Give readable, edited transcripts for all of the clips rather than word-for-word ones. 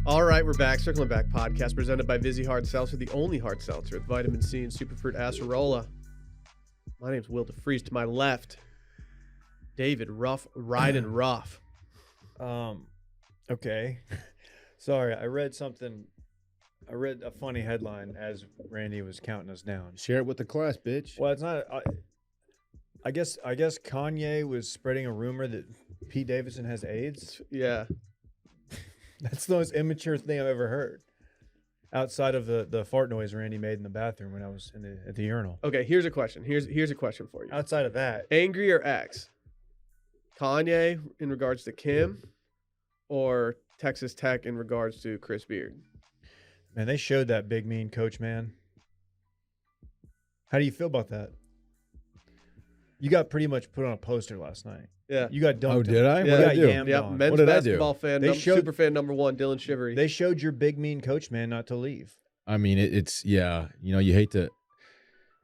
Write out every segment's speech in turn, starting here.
All right, we're back. Circling Back podcast presented by Vizzy Hard Seltzer, the only hard seltzer with vitamin C and superfruit acerola. My name's Will DeFries. To my left, David Ruff, riding rough. Okay. Sorry, I read a funny headline as Randy was counting us down. Share it with the class, bitch. Well, it's not. I guess Kanye was spreading a rumor that Pete Davidson has AIDS. Yeah. That's the most immature thing I've ever heard. Outside of the fart noise Randy made in the bathroom when I was at the urinal. Okay, here's a question. Here's a question for you. Outside of that, Angry or X? Kanye in regards to Kim, or Texas Tech in regards to Chris Beard? man, they showed that big mean coach man. How do you feel about that? You got pretty much put on a poster last night. Yeah. You got dunked. Oh, did I? Yeah. What did I do? Yammed Yep. on. Men's What did I do? basketball fan, They showed- super fan number one, Dylan Shivery. They showed your big mean coach man not to leave. I mean, it's yeah. You know, you hate to.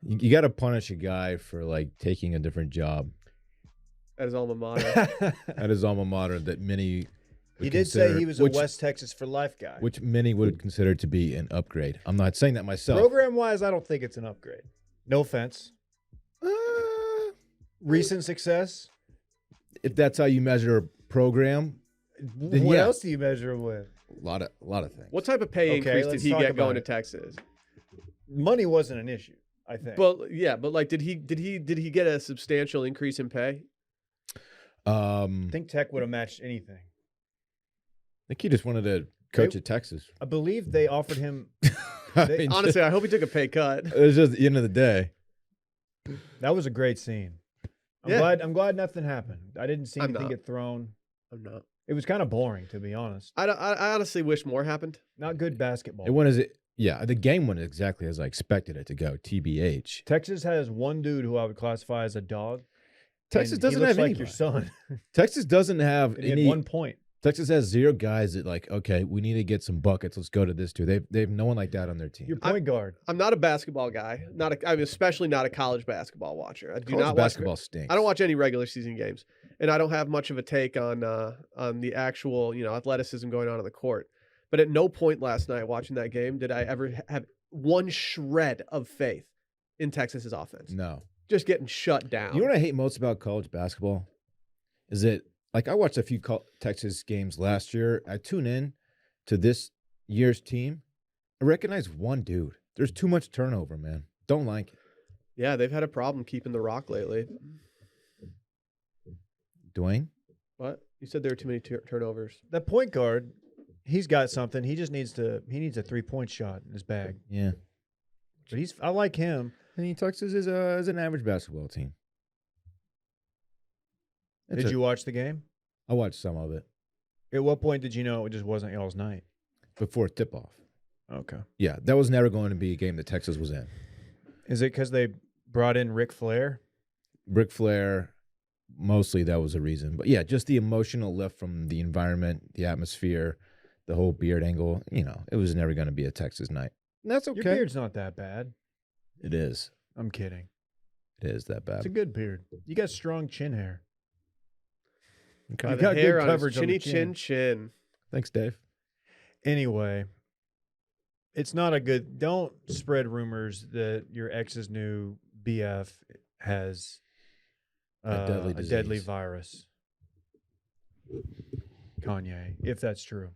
You got to punish a guy for like taking a different job at his alma mater. at his alma mater that many. He would did say consider- he was a which, West Texas for life guy. which many would consider to be an upgrade. I'm not saying that myself. Program wise, I don't think it's an upgrade. No offense. Recent success. If that's how you measure a program, Then What yeah. else do you measure him with? a lot of things. What type of pay Okay, increase did let's he talk get about going to it. Texas? Money wasn't an issue, I think. But yeah, but like, did he get a substantial increase in pay? I think Tech would have matched anything. I think he just wanted to coach at Texas. I believe they offered him. I They- mean, Honestly, I hope he took a pay cut. it was just the end of the day. That was a great scene. Yeah. I'm glad nothing happened. I didn't see I'm anything not. get thrown. I'm not. It was kind of boring, to be honest. I honestly wish more happened. Not good basketball. It went as it. Yeah, the game went exactly as I expected it to go. TBH. Texas has one dude who I would classify as a dog. Texas and doesn't he looks have like your anybody. son. Texas doesn't have And he had any. 1 point. Texas has zero guys that like. Okay, we need to get some buckets. Let's go to this dude. They have no one like that on their team. Your point guard. I'm not a basketball guy. I'm especially not a college basketball watcher. I do College not basketball watch. stinks. I don't watch any regular season games, and I don't have much of a take on the actual athleticism going on the court. But at no point last night watching that game did I ever have one shred of faith in Texas's offense. No. Just getting shut down. You know what I hate most about college basketball? Is that like I watched a few Texas games last year. I tune in to this year's team. I recognize one dude. There's too much turnover, man. Don't like it. Yeah, they've had a problem keeping the rock lately. Dwayne? What? You said there were too many turnovers. That point guard, he's got something. He just needs a 3-point shot in his bag. Yeah. But I like him. I mean, Texas is an average basketball team. Did you watch the game? I watched some of it At what point did you know it just wasn't y'all's night? before tip-off. Okay. Yeah, that was never going to be a game that Texas was in. Is it because they brought in Ric Flair? Ric Flair, mostly that was a reason. But yeah, just the emotional lift from the environment, the atmosphere, the whole beard angle. It was never going to be a Texas night. And that's okay. Your beard's not that bad. It is. I'm kidding. It is that bad. It's a good beard. You got strong chin hair. Okay. By You the got good hair on his coverage on the chinny chin. Thanks, Dave. Anyway, it's not a good. Don't spread rumors that your ex's new BF has A deadly a deadly disease. virus. Kanye, if that's true.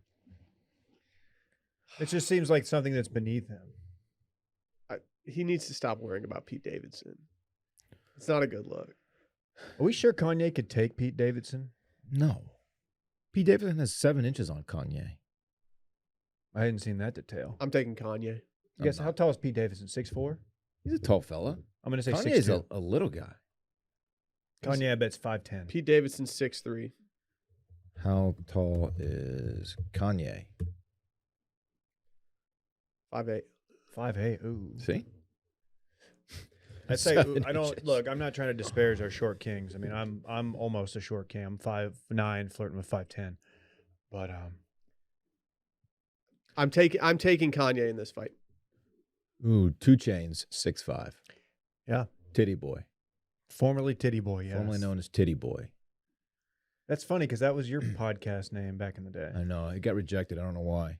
It just seems like something that's beneath him. He needs to stop worrying about Pete Davidson. It's not a good look. Are we sure Kanye could take Pete Davidson? No. Pete Davidson has 7 inches on Kanye. I hadn't seen that detail. I'm taking Kanye. Guess I'm how not. tall is Pete Davidson? 6'4"? He's a tall fella. I'm going to say Kanye 6'2". is a little guy. Kanye, I bet's 5'10". Pete Davidson's 6'3". How tall is Kanye? 5'8". 5'8". Ooh. See? I'd say 7 I don't inches. look. I'm not trying to disparage our short kings. I mean, I'm almost a short king. I'm 5'9", flirting with 5'10". But I'm taking Kanye in this fight. Ooh, 2 Chainz, 6'5". yeah, Titty boy. formerly Titty Boy. Yes. Formerly known as Titty Boy. That's funny because that was your podcast name back in the day. I know. It got rejected. I don't know why.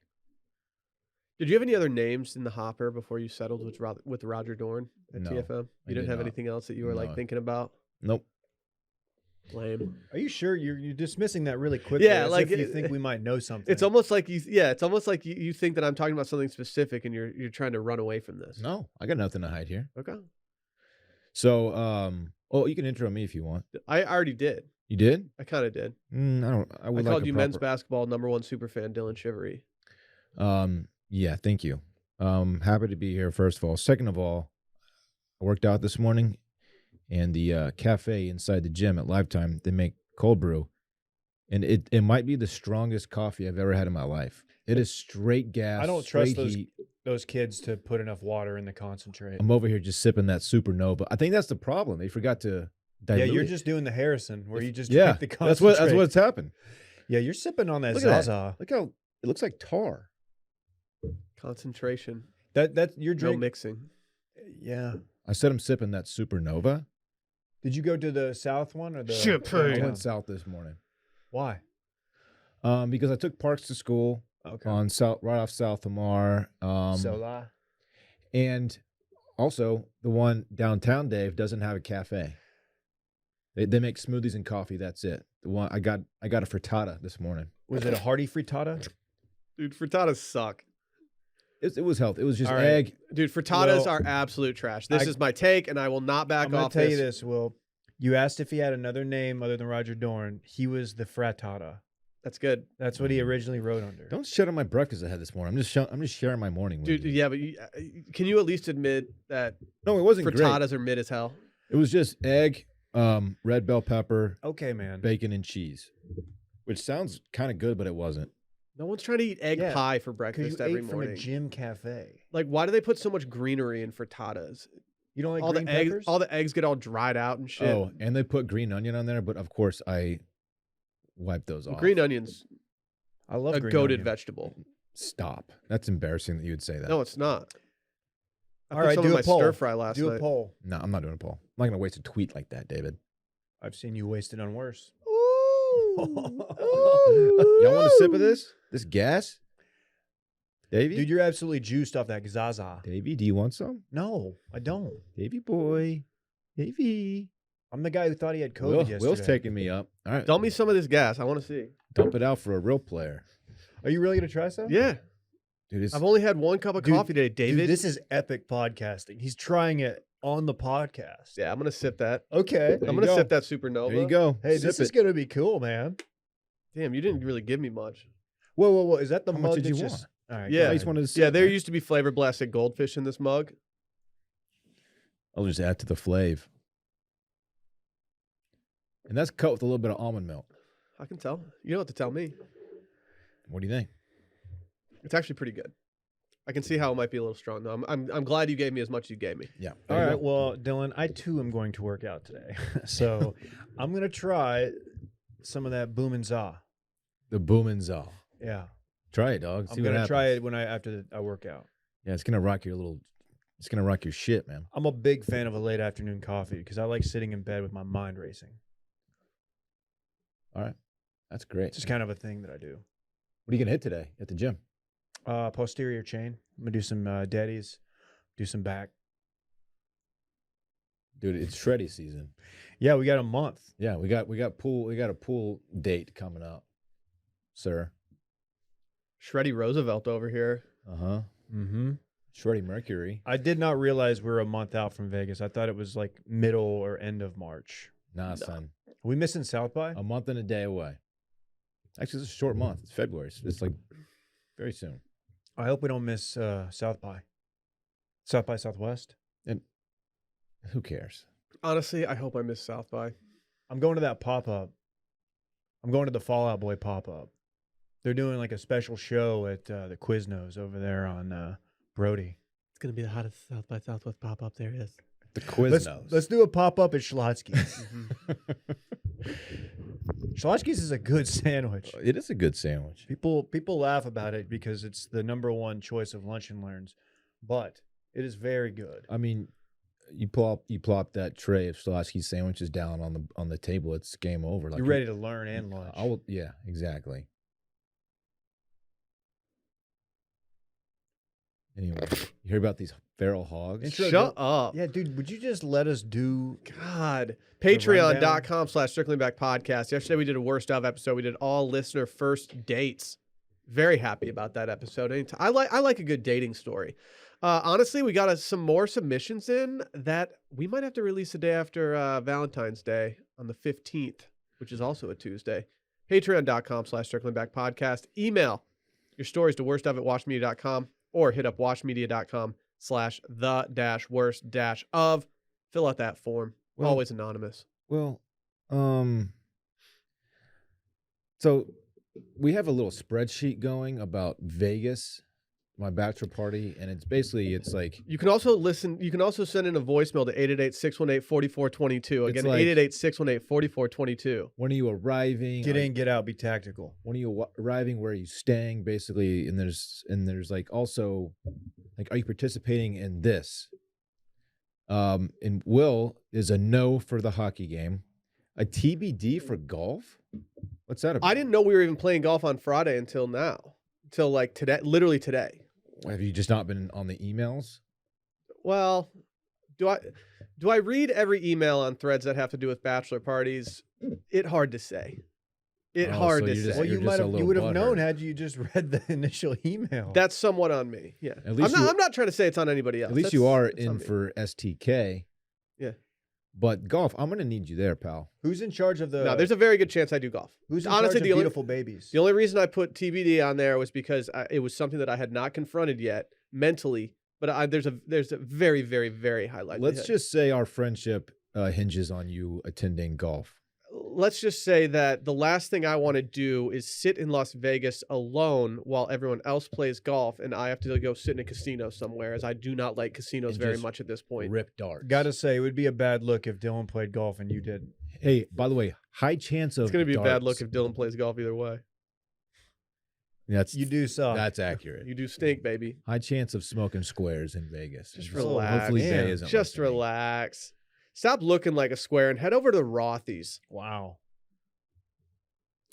Did you have any other names in the hopper before you settled with Roger Dorn at No, TFM? I You didn't did have not. anything else that you were like No. thinking about? Nope. Lame. Are you sure you're dismissing that really quickly? Yeah, as like if you think we might know something. It's almost like it's almost like you think that I'm talking about something specific and you're trying to run away from this. No, I got nothing to hide here. Okay. So, you can intro me if you want. I already did. You did? I kind of did. I don't. I I would called like you a men's proper. basketball #1 super fan Dylan Shivery. Yeah. Thank you. Happy to be here. First of all. Second of all, I worked out this morning, and the cafe inside the gym at Lifetime, they make cold brew, and it might be the strongest coffee I've ever had in my life. It is straight gas. I don't trust straight heat. those kids to put enough water in the concentrate. I'm over here just sipping that Supernova. I think that's the problem. They forgot to Yeah, dilute you're it. just doing the Harrison where you just Yeah, drink the that's concentrate. what's happened. Yeah, you're sipping on that Look at that. Zaza. Look how it looks like tar. Concentration. That you're No drinking. mixing. Yeah. I said I'm sipping that Supernova. Did you go to the south one or the? Shit, I Yeah. went south this morning. Why? Because I took Parks to school Okay. on South, right off South Lamar. Sola. And also the one downtown, Dave, doesn't have a cafe. They make smoothies and coffee. That's it. The one I got a frittata this morning. Was it a hearty frittata? Dude, frittatas suck. It was healthy. It was just All right. egg. Dude, frittatas Well, are absolute trash. This I- is my take, and I will not back I'm going off to tell you this. this, Will. You asked if he had another name other than Roger Dorn. He was the Frattata. That's good. That's what he originally wrote under. Don't shit on my breakfast I had this morning. I'm just sharing my morning with Dude, you. yeah, but can you at least admit that No, it wasn't great. frittatas are mid as hell? It was just egg, red bell pepper, Okay, man. bacon, and cheese, which sounds kind of good, but it wasn't. No one's trying to eat egg Yeah, pie for Because breakfast you every ate from morning. a gym cafe. Like, why do they put so much greenery in frittatas? You don't like all green the eggs, peppers? all the eggs get all dried out and shit. Oh, and they put green onion on there, but of course I wiped those off. Green onion's I love a green goated onion. vegetable. Stop. That's embarrassing that you would say that. No, it's not. I All put right, some do in a my poll. stir fry last Do night. a poll. No, I'm not doing a poll. I'm not going to waste a tweet like that, David. I've seen you wasted on worse. Ooh. Y'all want a sip of this? This gas? Davey? Dude, you're absolutely juiced off that Zaza. Davey, do you want some? No, I don't. Davey boy. Davey. I'm the guy who thought he had COVID yesterday. Will's taking me up. All right. Dump me some of this gas. I want to see. Dump it out for a real player. Are you really going to try some? Yeah. Dude, it's, I've only had one cup of Dude, coffee today, David. Dude, this is epic podcasting. He's trying it on the podcast. Yeah, I'm going to sip that. Okay. There I'm you going to go. sip that supernova. there you go. Hey, Sip this is it. going to be cool, man. Damn, you didn't really give me much. Whoa. Is that the How mug much did that's you just... want? All right. Yeah. go I ahead. just wanted to sip. Yeah, there man. used to be flavor blasted goldfish in this mug. I'll just add to the flavor. And that's cut with a little bit of almond milk. I can tell. You don't have to tell me. What do you think? It's actually pretty good. I can see how it might be a little strong though. I'm glad you gave me as much as you gave me. Yeah. All there you right. go. Well, Dylan, I too am going to work out today. So I'm going to try some of that Boom and Za. The boom and zaw. Yeah. Try it, dog. I'm See going what to try happens. it when after I work out. Yeah, it's gonna rock it's gonna rock your shit, man. I'm a big fan of a late afternoon coffee because I like sitting in bed with my mind racing. All right. That's great. It's just kind of a thing that I do. What are you gonna hit today at the gym? Posterior chain. I'm going to do some daddies, do some back. Dude, it's shreddy season. Yeah, we got a month. Yeah, we got a pool date coming up, sir. Shreddy Roosevelt over here. Uh-huh. Mm-hmm. Shreddy Mercury. I did not realize we're a month out from Vegas. I thought it was like middle or end of March. Nah, son. Are we missing South by? A month and a day away. Actually, it's a short month. It's February. It's like very soon. I hope we don't miss South by. South by Southwest. Who cares? Honestly, I hope I miss South by. I'm going to that pop-up. I'm going to the Fallout Boy pop-up. They're doing like a special show at the Quiznos over there on Brody. It's gonna be the hottest South by Southwest pop up there is. The Quiznos. Let's do a pop-up at Schlotsky's. Schlotsky's is a good sandwich. It is a good sandwich. People laugh about it because it's the #1 choice of lunch and learns, but it is very good. I mean, you plop that tray of Schlotsky sandwiches down on the table. It's game over. Like You're ready to learn and lunch. Yeah, exactly. Anyway, you hear about these feral hogs? Intro, Shut up. Yeah, dude, would you just let us do God. rundown? Patreon.com/Circling Back Podcast. Yesterday we did a worst of episode. We did all listener first dates. Very happy about that episode. I like a good dating story. Honestly, we got some more submissions in that we might have to release the day after Valentine's Day on the 15th, which is also a Tuesday. Patreon.com/Circling Back Podcast. Email your stories to worstof@washmedia.com or hit up washmedia.com/the-worst-of. Fill out that form. Well- Always anonymous. Well, so we have a little spreadsheet going about Vegas, my bachelor party, and it's like You can also send in a voicemail to 888-618-4422. Again, like- 888-618-4422. when are you arriving? get in, get out, be tactical? When are you arriving? Where are you staying? Basically, and there's like also like, are you participating in this? And Will is a no for the hockey game, a TBD for golf. What's that about? I didn't know we were even playing golf on Friday until now. Until like today, literally today. Have you just not been on the emails? Well, do I read every email on threads that have to do with bachelor parties? It hard to say. It Oh, hard so to you're say. just- Well, you're you a little would have known butthurt. had you just read the initial email. That's somewhat on me. Yeah. At least I'm not trying to say it's on anybody else. At least you are That's on in me. for STK. Yeah. But golf, I'm gonna need you there, pal. Who's in charge of the? No, there's a very good chance I do golf. who's in honestly, charge of the only- beautiful babies? The only reason I put TBD on there was because it was something that I had not confronted yet mentally. But there's a very, very, very high likelihood. Let's just say our friendship hinges on you attending golf. Let's just say that the last thing I want to do is sit in Las Vegas alone while everyone else plays golf, and I have to go sit in a casino somewhere, as I do not like casinos And very just much at this point. Rip darts. Gotta say, it would be a bad look if Dylan played golf and you didn't. Hey, by the way, high chance of It's going to be a bad look darts. if Dylan plays golf either way. That's You do suck. that's accurate. You do stink, baby. High chance of smoking squares in Vegas. Just And relax. Hopefully, Man, Bay isn't Just listening. relax. Stop looking like a square and head over to the Rothy's. Wow.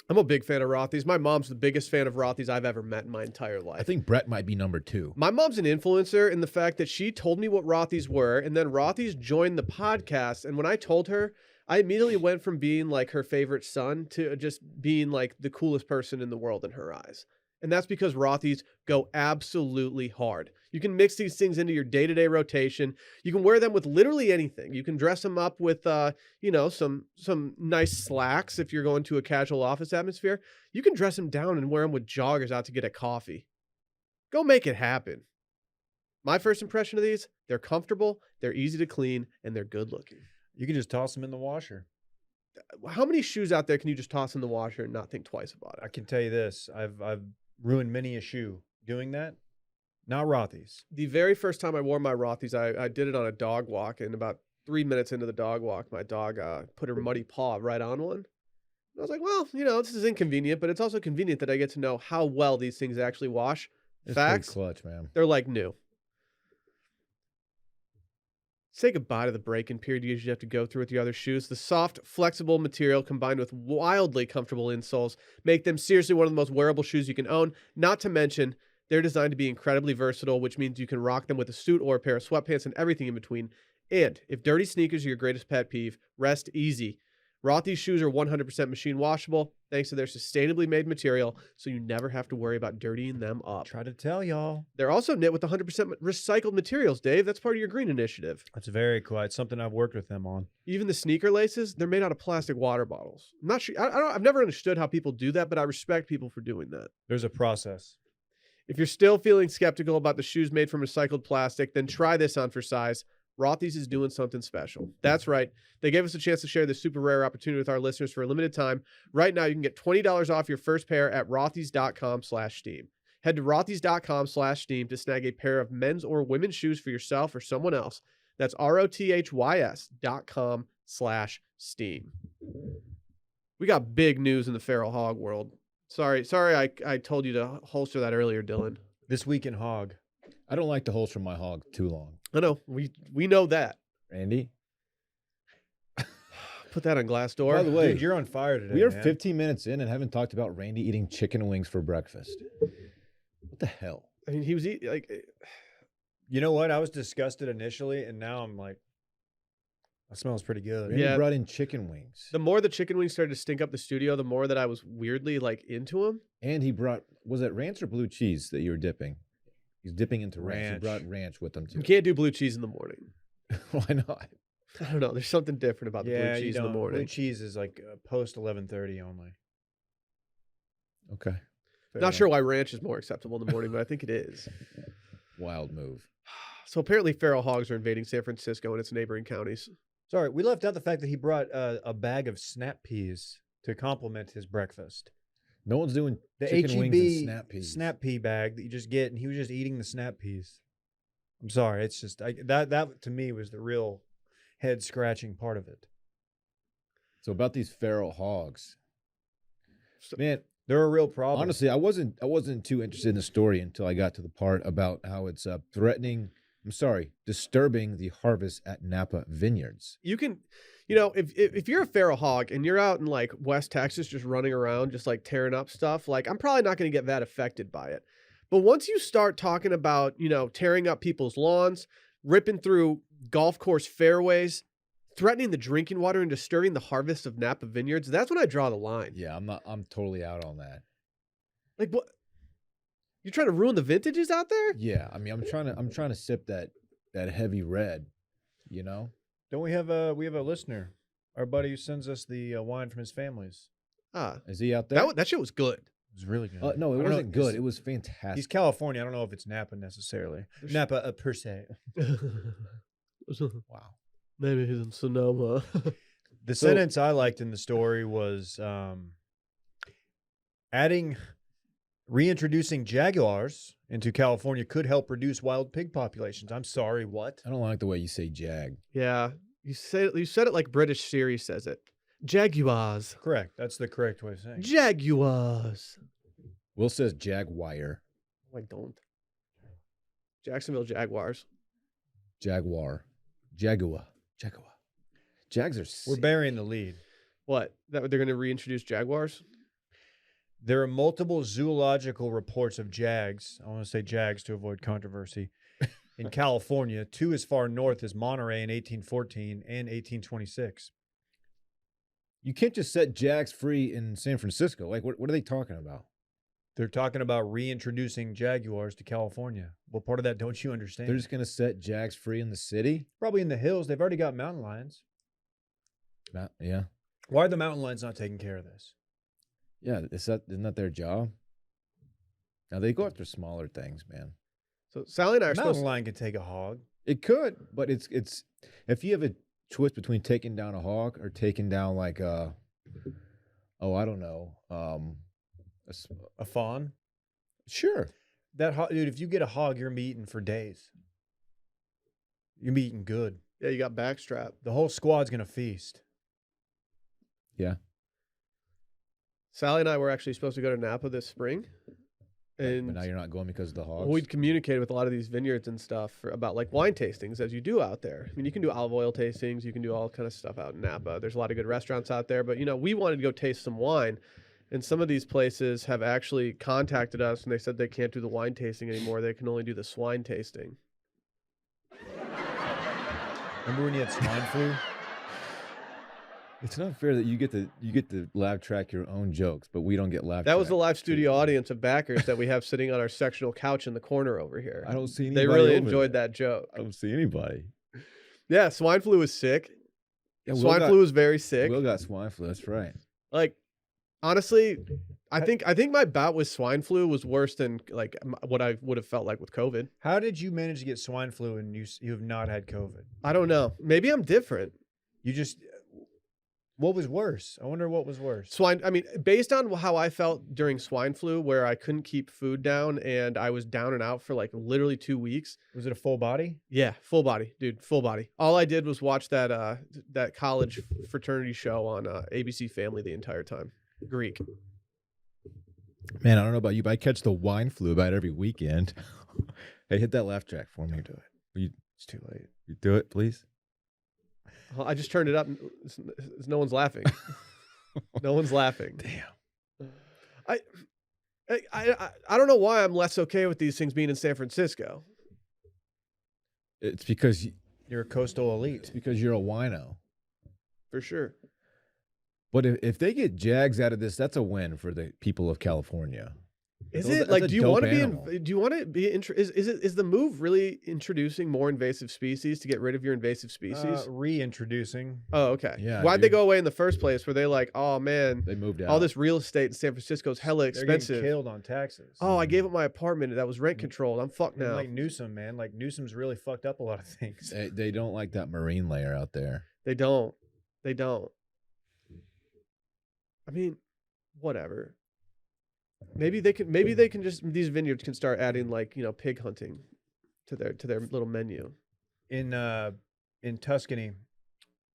I'm a big fan of Rothy's. My mom's the biggest fan of Rothy's I've ever met in my entire life. I think Brett might be number 2. My mom's an influencer in the fact that she told me what Rothy's were, and then Rothy's joined the podcast. And when I told her, I immediately went from being like her favorite son to just being like the coolest person in the world in her eyes. And that's because Rothy's go absolutely hard. You can mix these things into your day-to-day rotation. You can wear them with literally anything. You can dress them up with, some nice slacks if you're going to a casual office atmosphere. You can dress them down and wear them with joggers out to get a coffee. Go make it happen. My first impression of these, they're comfortable, they're easy to clean, and they're good looking. You can just toss them in the washer. How many shoes out there can you just toss in the washer and not think twice about I it? can tell you this: I've ruined many a shoe doing that. Not Rothy's. The very first time I wore my Rothy's, I did it on a dog walk, and about 3 minutes into the dog walk, my dog put her muddy paw right on one. And I was like, well, this is inconvenient, but it's also convenient that I get to know how well these things actually wash. It's Facts, pretty clutch, man. they're like new. Say goodbye to the break-in period you usually have to go through with your other shoes. The soft, flexible material combined with wildly comfortable insoles make them seriously one of the most wearable shoes you can own. Not to mention, they're designed to be incredibly versatile, which means you can rock them with a suit or a pair of sweatpants and everything in between. And if dirty sneakers are your greatest pet peeve, rest easy. Rothy's shoes are 100% machine washable thanks to their sustainably made material, so you never have to worry about dirtying them up. Try to tell y'all. They're also knit with 100% recycled materials, Dave. That's part of your green initiative. That's very cool. It's something I've worked with them on. Even the sneaker laces, they're made out of plastic water bottles. I'm not sure. I've never understood how people do that, but I respect people for doing that. There's a process. If you're still feeling skeptical about the shoes made from recycled plastic, then try this on for size. Rothy's is doing something special. That's right. They gave us a chance to share this super rare opportunity with our listeners for a limited time. Right now, you can get $20 off your first pair at rothys.com/steam. Head to rothys.com/steam to snag a pair of men's or women's shoes for yourself or someone else. That's rothys.com/steam. We got big news in the feral hog world. Sorry, I told you to holster that earlier, Dylan. This week in Hog. I don't like to holster my hog too long. I know, we know that. Randy? Put that on Glassdoor. By the way, Dude, you're on fire today. we are man. 15 minutes in and haven't talked about Randy eating chicken wings for breakfast. What the hell? I mean, he was eating You know what? I was disgusted initially, and now I'm like, that smells pretty good. And he Yeah. brought in chicken wings. The more the chicken wings started to stink up the studio, the more that I was weirdly like into them. And he brought, was it ranch or blue cheese that you were dipping? He's dipping into ranch. He Ranch. brought ranch with him too. You can't do blue cheese in the morning. Why not? I don't know. There's something different about the Yeah, blue you cheese in the don't. Blue morning. cheese is like post 11:30 only. Okay. Fair Not enough. sure why ranch is more acceptable in the morning, but I think it is. Wild move. So apparently feral hogs are invading San Francisco and its neighboring counties. Sorry, we left out the fact that he brought a bag of snap peas to complement his breakfast. No one's doing The chicken wings and snap HEB peas. snap pea bag that you just get, and he was just eating the snap peas. I'm sorry, it's just that to me was the real head scratching part of it. So about these feral hogs, So- man. They're a real problem. Honestly, I wasn't too interested in the story until I got to the part about how it's disturbing the harvest at Napa vineyards. You can, if you're a feral hog and you're out in like West Texas just running around just like tearing up stuff, like I'm probably not going to get that affected by it. But once you start talking about, tearing up people's lawns, ripping through golf course fairways, threatening the drinking water and disturbing the harvest of Napa vineyards, that's when I draw the line. Yeah, I'm totally out on that. Like what? You're trying to ruin the vintages out there? Yeah, I mean, I'm trying to sip that heavy red, you know? Don't we have a listener, our buddy who sends us the wine from his families. Ah, Is he out there? that shit was good. It was really good. No, I it don't know, wasn't good. he's- It was fantastic. He's California. I don't know if it's Napa necessarily. Napa per se. Wow. Maybe he's in Sonoma. The sentence I liked in the story was reintroducing jaguars into California could help reduce wild pig populations. I'm sorry, what? I don't like the way you say jag. Yeah, you said it like British Siri says it. Jaguars. Correct. That's the correct way of saying it. Jaguars. Will says jaguar. I don't. Jacksonville Jaguars. Jaguar. Jaguar. Jags are sick. We're burying the lead. What? That they're going to reintroduce jaguars? There are multiple zoological reports of jags. I want to say jags to avoid controversy. In California, 2 as far north as Monterey in 1814 and 1826. You can't just set jags free in San Francisco. Like, what are they talking about? They're talking about reintroducing jaguars to California. What part of that don't you understand? They're just going to set jags free in the city? Probably in the hills. They've already got mountain lions. Yeah. Why are the mountain lions not taking care of this? Yeah, isn't that their job? Now, they go after smaller things, man. So Sally and I are supposed Mountain lion could take a hog. It could, but it's if you have a choice between taking down a hog or taking down like I don't know, A fawn. sure. That dude, if you get a hog, you're gonna be eating for days. You're gonna be eating good. Yeah, you got backstrap. The whole squad's gonna feast. Yeah. Sally and I were actually supposed to go to Napa this spring. And But now you're not going because of the hogs. we'd communicated with a lot of these vineyards and stuff about like wine tastings as you do out there. I mean, you can do olive oil tastings, you can do all kind of stuff out in Napa. There's a lot of good restaurants out there, but we wanted to go taste some wine. And some of these places have actually contacted us and they said they can't do the wine tasting anymore. They can only do the swine tasting. Remember when you had swine flu? It's not fair that you get to laugh track your own jokes, but we don't get laugh. That was the track. live studio audience of backers that we have sitting on our sectional couch in the corner over here. I don't see anybody. They really over enjoyed there. that joke. I don't see anybody. Yeah, swine flu was sick. Yeah, Swine flu was very sick. Will got swine flu. That's right. Like, honestly, I think my bout with swine flu was worse than like what I would have felt like with COVID. How did you manage to get swine flu and you have not had COVID? I don't know. Maybe I'm different. You just, what was worse? I wonder what was worse. I mean, based on how I felt during swine flu, where I couldn't keep food down and I was down and out for like literally 2 weeks. Was it a full body? Yeah, full body, dude, full body. All I did was watch that college fraternity show on ABC Family the entire time. Greek. Man, I don't know about you, but I catch the wine flu about every weekend. Hey, hit that laugh track for me. Do it. It's too late. You do it, please. I just turned it up. No one's laughing. No one's laughing. Damn. I don't know why I'm less okay with these things being in San Francisco. It's because You're a coastal elite. it's because you're a wino. For sure. But if they get Jags out of this, that's a win for the people of California. Is That's it a like? Do you dope want to be? animal. Do you want to be? Is the move really introducing more invasive species to get rid of your invasive species? Reintroducing. Oh, okay. Yeah, Why'd they dude. go away in the first place? Were they like, oh man, They moved out. all this real estate in San Francisco is hella They're getting expensive. killed on taxes. Oh, I gave up my apartment that was rent controlled. I'm fucked And now. like Newsom, man. Like Newsom's really fucked up a lot of things. They don't like that marine layer out there. They don't. They don't. I mean, whatever. Maybe they can. Maybe they can just. These vineyards can start adding like pig hunting to their little menu. In Tuscany,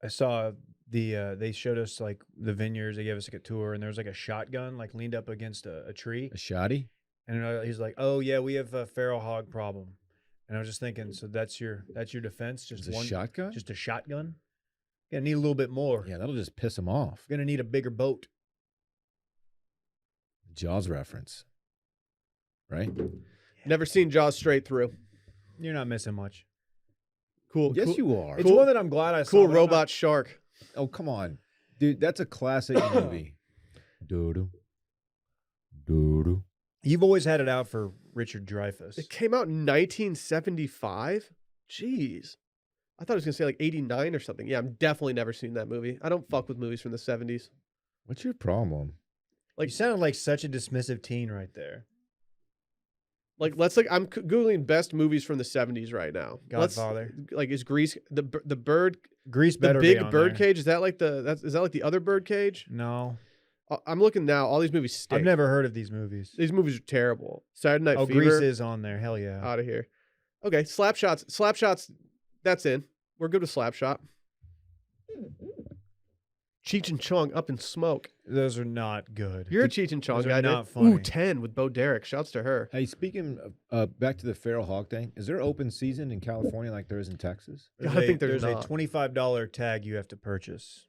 I saw they showed us like the vineyards. They gave us like a tour, and there was like a shotgun like leaned up against a tree. A shoddy? And he's like, "Oh yeah, we have a feral hog problem." And I was just thinking, so that's your defense? Just It's a one shotgun? Just a shotgun? Gonna need a little bit more. Yeah, that'll just piss them off. Gonna need a bigger boat. Jaws reference. Right? Never seen Jaws straight through. You're not missing much. Cool. Yes, cool, you are. It's one that I'm glad I saw. cool but I'm not- robot shark. Oh, come on. Dude, that's a classic movie. Doo-doo. Doo-doo. You've always had it out for Richard Dreyfuss. It came out in 1975. Jeez. I thought it was gonna say like 89 or something. Yeah, I'm definitely never seen that movie. I don't fuck with movies from the 70s. What's your problem? You sounded like such a dismissive teen right there. Like I'm googling best movies from the 70s right now. Godfather. Is Grease the bird Grease the better be big on bird there. cage? Is that like the other bird cage? No, I'm looking now. All these movies stink. I've never heard of these movies. These movies are terrible. Saturday Night Oh, Fever. Grease is on there. Hell yeah. Out of here. Okay, Slapshots. That's in. We're good with Slapshot. Cheech and Chong Up in Smoke. Those are not good. You're a Cheech and Chong Those are guy. not dude. funny. Ooh, 10 with Bo Derek. Shouts to her. Hey, speaking of back to the feral hog thing, is there open season in California like there is in Texas? I think there's a not. $25 tag you have to purchase.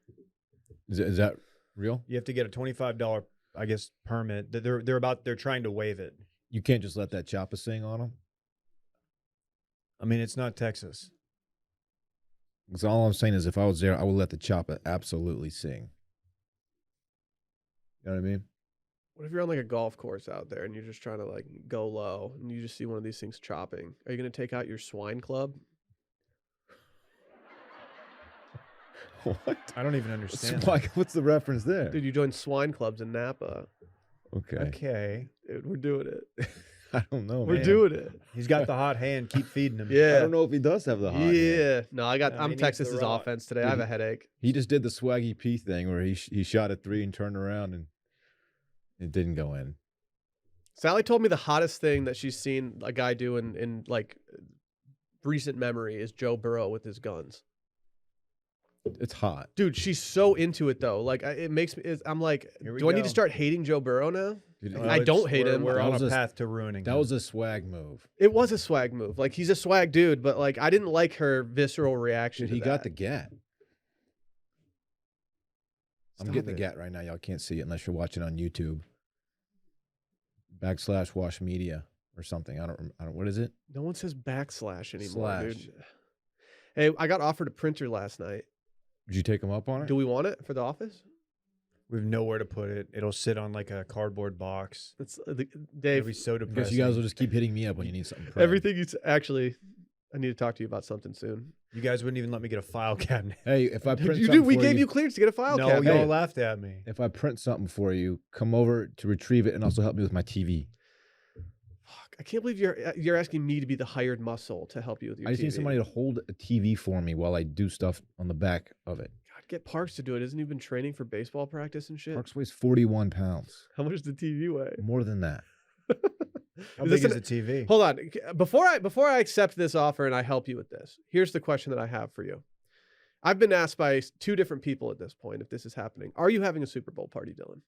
Is that real? You have to get a $25, I guess, permit. They're trying to waive it. You can't just let that choppa sing on them? I mean, it's not Texas. Because all I'm saying is if I was there, I would let the choppa absolutely sing. You know what I mean? What if you're on like a golf course out there and you're just trying to like go low and you just see one of these things chopping? Are you going to take out your swine club? What? I don't even understand. What's the reference there? Dude, you joined swine clubs in Napa. Okay. Okay. Dude, we're doing it. I don't know. We're man. doing it. He's got the hot hand. Keep feeding him. Yeah. I don't know if he does have the hot hand. Yeah. No, he I'm needs Texas's the rock. offense today. I have a headache. He just did the Swaggy P thing where he shot at 3 and turned around and it didn't go in. Sally told me the hottest thing that she's seen a guy do in like recent memory is Joe Burrow with his guns. It's hot. Dude, she's so into it though. Like it makes me. I'm like, Here we do I need go. to start hating Joe Burrow now? Dude, Well, I don't hate him. We're That on was a a- path to ruining that him. was a swag move. It was a swag move. Like he's a swag dude, but like I didn't like her visceral reaction. Dude, to he got the that. gat. I'm Stop getting the it. gat right now. Y'all can't see it unless you're watching on YouTube. / Wash Media or something. I don't. What is it? No one says backslash anymore, Slash. dude. Hey, I got offered a printer last night. Did you take him up on it? Do we want it for the office? We have nowhere to put it. It'll sit on like a cardboard box. It's It'll Dave. be so Because depressing. you guys will just keep hitting me up when you need something. prepped. Everything you actually, I need to talk to you about something soon. You guys wouldn't even let me get a file cabinet. Hey, if I print You something do. We for gave you, you clearance to get a file No, cabinet. y'all laughed at me. if I print something for you, come over to retrieve it and also help me with my TV. Fuck, I can't believe you're asking me to be the hired muscle to help you with your I just need TV. somebody to hold a TV for me while I do stuff on the back of it. God, get Parks to do it. Isn't he been training for baseball practice and shit? Parks weighs 41 pounds. How much does the TV weigh? More than that. How Is big this is the TV? Hold on. Before I accept this offer and I help you with this, here's the question that I have for you. I've been asked by 2 different people at this point if this is happening. Are you having a Super Bowl party, Dylan?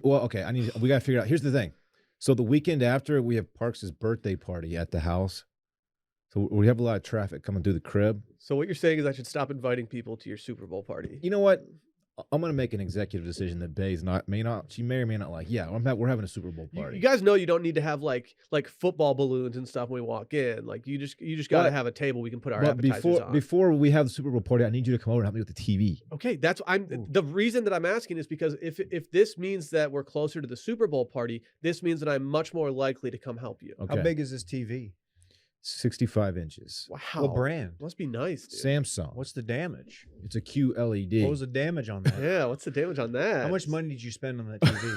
Well, okay. We gotta figure out. Here's the thing. So the weekend after, we have Parks' birthday party at the house. So we have a lot of traffic coming through the crib. So what you're saying is I should stop inviting people to your Super Bowl party. You know what? I'm gonna make an executive decision that Bay's she may or may not like. Yeah, we're having a Super Bowl You, party. you guys know you don't need to have like football balloons and stuff when we walk in. Like you just got to But- have a table we can put our But appetizers on. before we have the Super Bowl party, I need you to come over and help me with the TV. Okay, that's the reason that I'm asking is because if this means that we're closer to the Super Bowl party, this means that I'm much more likely to come help you. Okay. How big is this TV? 65 inches. Wow. What brand? Must be nice, dude. Samsung. What's the damage? It's a QLED. What was the damage on that? Yeah, what's the damage on that? How much money did you spend on that TV?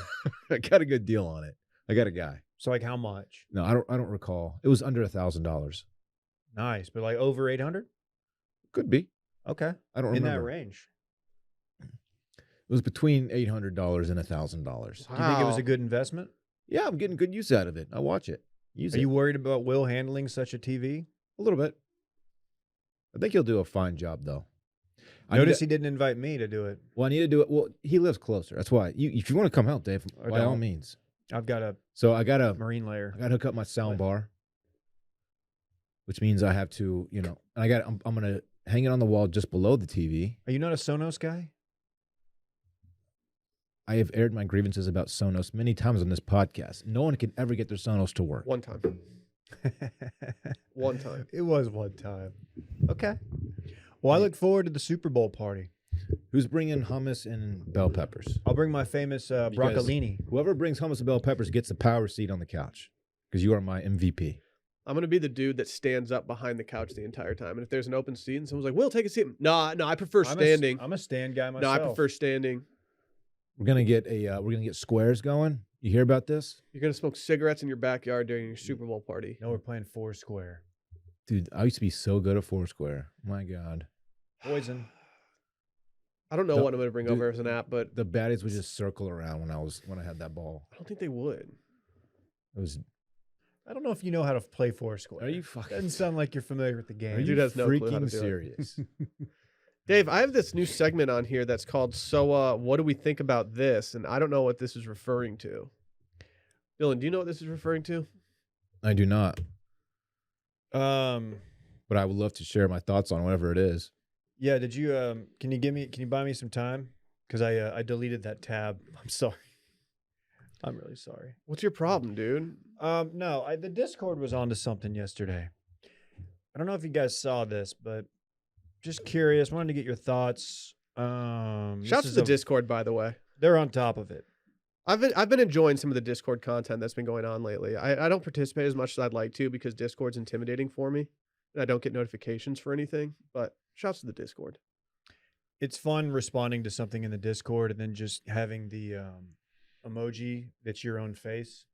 I got a good deal on it. I got a guy. So like how much? No, I don't recall. It was under $1,000. Nice, but like over 800? Could be. Okay. I don't In remember. that range. It was between $800 and $1,000. Do you think it was a good investment? Yeah, I'm getting good use out of it. I watch it. Use Are it you worried about Will handling such a TV? a little bit. I think he'll do a fine job, though. Notice he didn't invite me to do it. Well, I need to do it. Well, he lives closer. That's why. If you want to come help, Dave, I by all don't. means. I've got a So I gotta marine layer. hook up my sound bar, which means I have to, I'm gonna hang it on the wall just below the TV. Are you not a Sonos guy? I have aired my grievances about Sonos many times on this podcast. No one can ever get their Sonos to work. One time. One time. It was one time. Okay. Well, I look forward to the Super Bowl party. Who's bringing hummus and bell peppers? I'll bring my famous broccolini. Whoever brings hummus and bell peppers gets the power seat on the couch because you are my MVP. I'm gonna be the dude that stands up behind the couch the entire time. And if there's an open seat and someone's like, "Will, take a seat." No, I prefer standing. I'm a stand guy myself. No, I prefer standing. We're gonna get squares going. You hear about this? You're gonna smoke cigarettes in your backyard during your Super Bowl party. No, we're playing Foursquare. Dude, I used to be so good at Foursquare. My God. Poison. I don't know The- what I'm gonna bring dude, over as an app, but The baddies would just circle around when I had that ball. I don't think they would. It was. I don't know if you know how to play Foursquare. Are you fucking? Doesn't sound like you're familiar with the game. Are you Dude has no clue how to freaking do it. serious? Dave, I have this new segment on here that's called "So, what do we think about this?" And I don't know what this is referring to. Dylan, do you know what this is referring to? I do not, Um. but I would love to share my thoughts on whatever it is. Yeah. Did you? Can you buy me some time? Because I deleted that tab. I'm sorry. I'm really sorry. What's your problem, dude? No. The Discord was onto something yesterday. I don't know if you guys saw this, but just curious. Wanted to get your thoughts. Shouts to the Discord, by the way. They're on top of it. I've been enjoying some of the Discord content that's been going on lately. I don't participate as much as I'd like to because Discord's intimidating for me, and I don't get notifications for anything. But shouts to the Discord. It's fun responding to something in the Discord and then just having the emoji that's your own face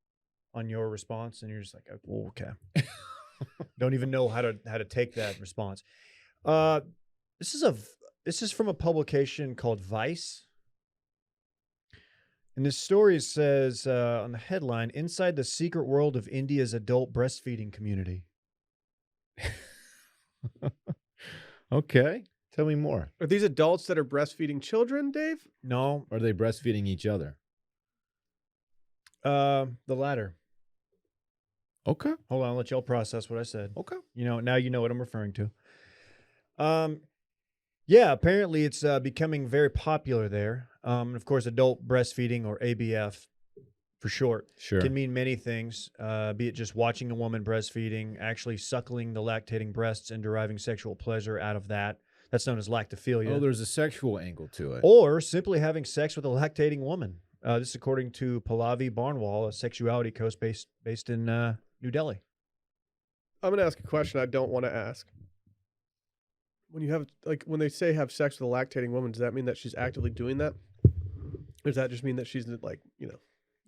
on your response, and you're just like, oh, okay. Don't even know how to take that response. This is from a publication called Vice. And this story says on the headline, "Inside the Secret World of India's Adult Breastfeeding Community." Okay, tell me more. Are these adults that are breastfeeding children, Dave? No, Are they breastfeeding each other? the latter. Okay. Hold on, I'll let y'all process what I said. Okay. Now you know what I'm referring to. Yeah, apparently it's becoming very popular there. And of course, adult breastfeeding, or ABF for short, Sure. can mean many things, be it just watching a woman breastfeeding, actually suckling the lactating breasts and deriving sexual pleasure out of that. That's known as lactophilia. Oh, there's a sexual angle to it. Or simply having sex with a lactating woman. This is according to Pallavi Barnwal, a sexuality coach based in New Delhi. I'm gonna ask a question I don't want to ask. When you have when they say have sex with a lactating woman, does that mean that she's actively doing that? Or does that just mean that she's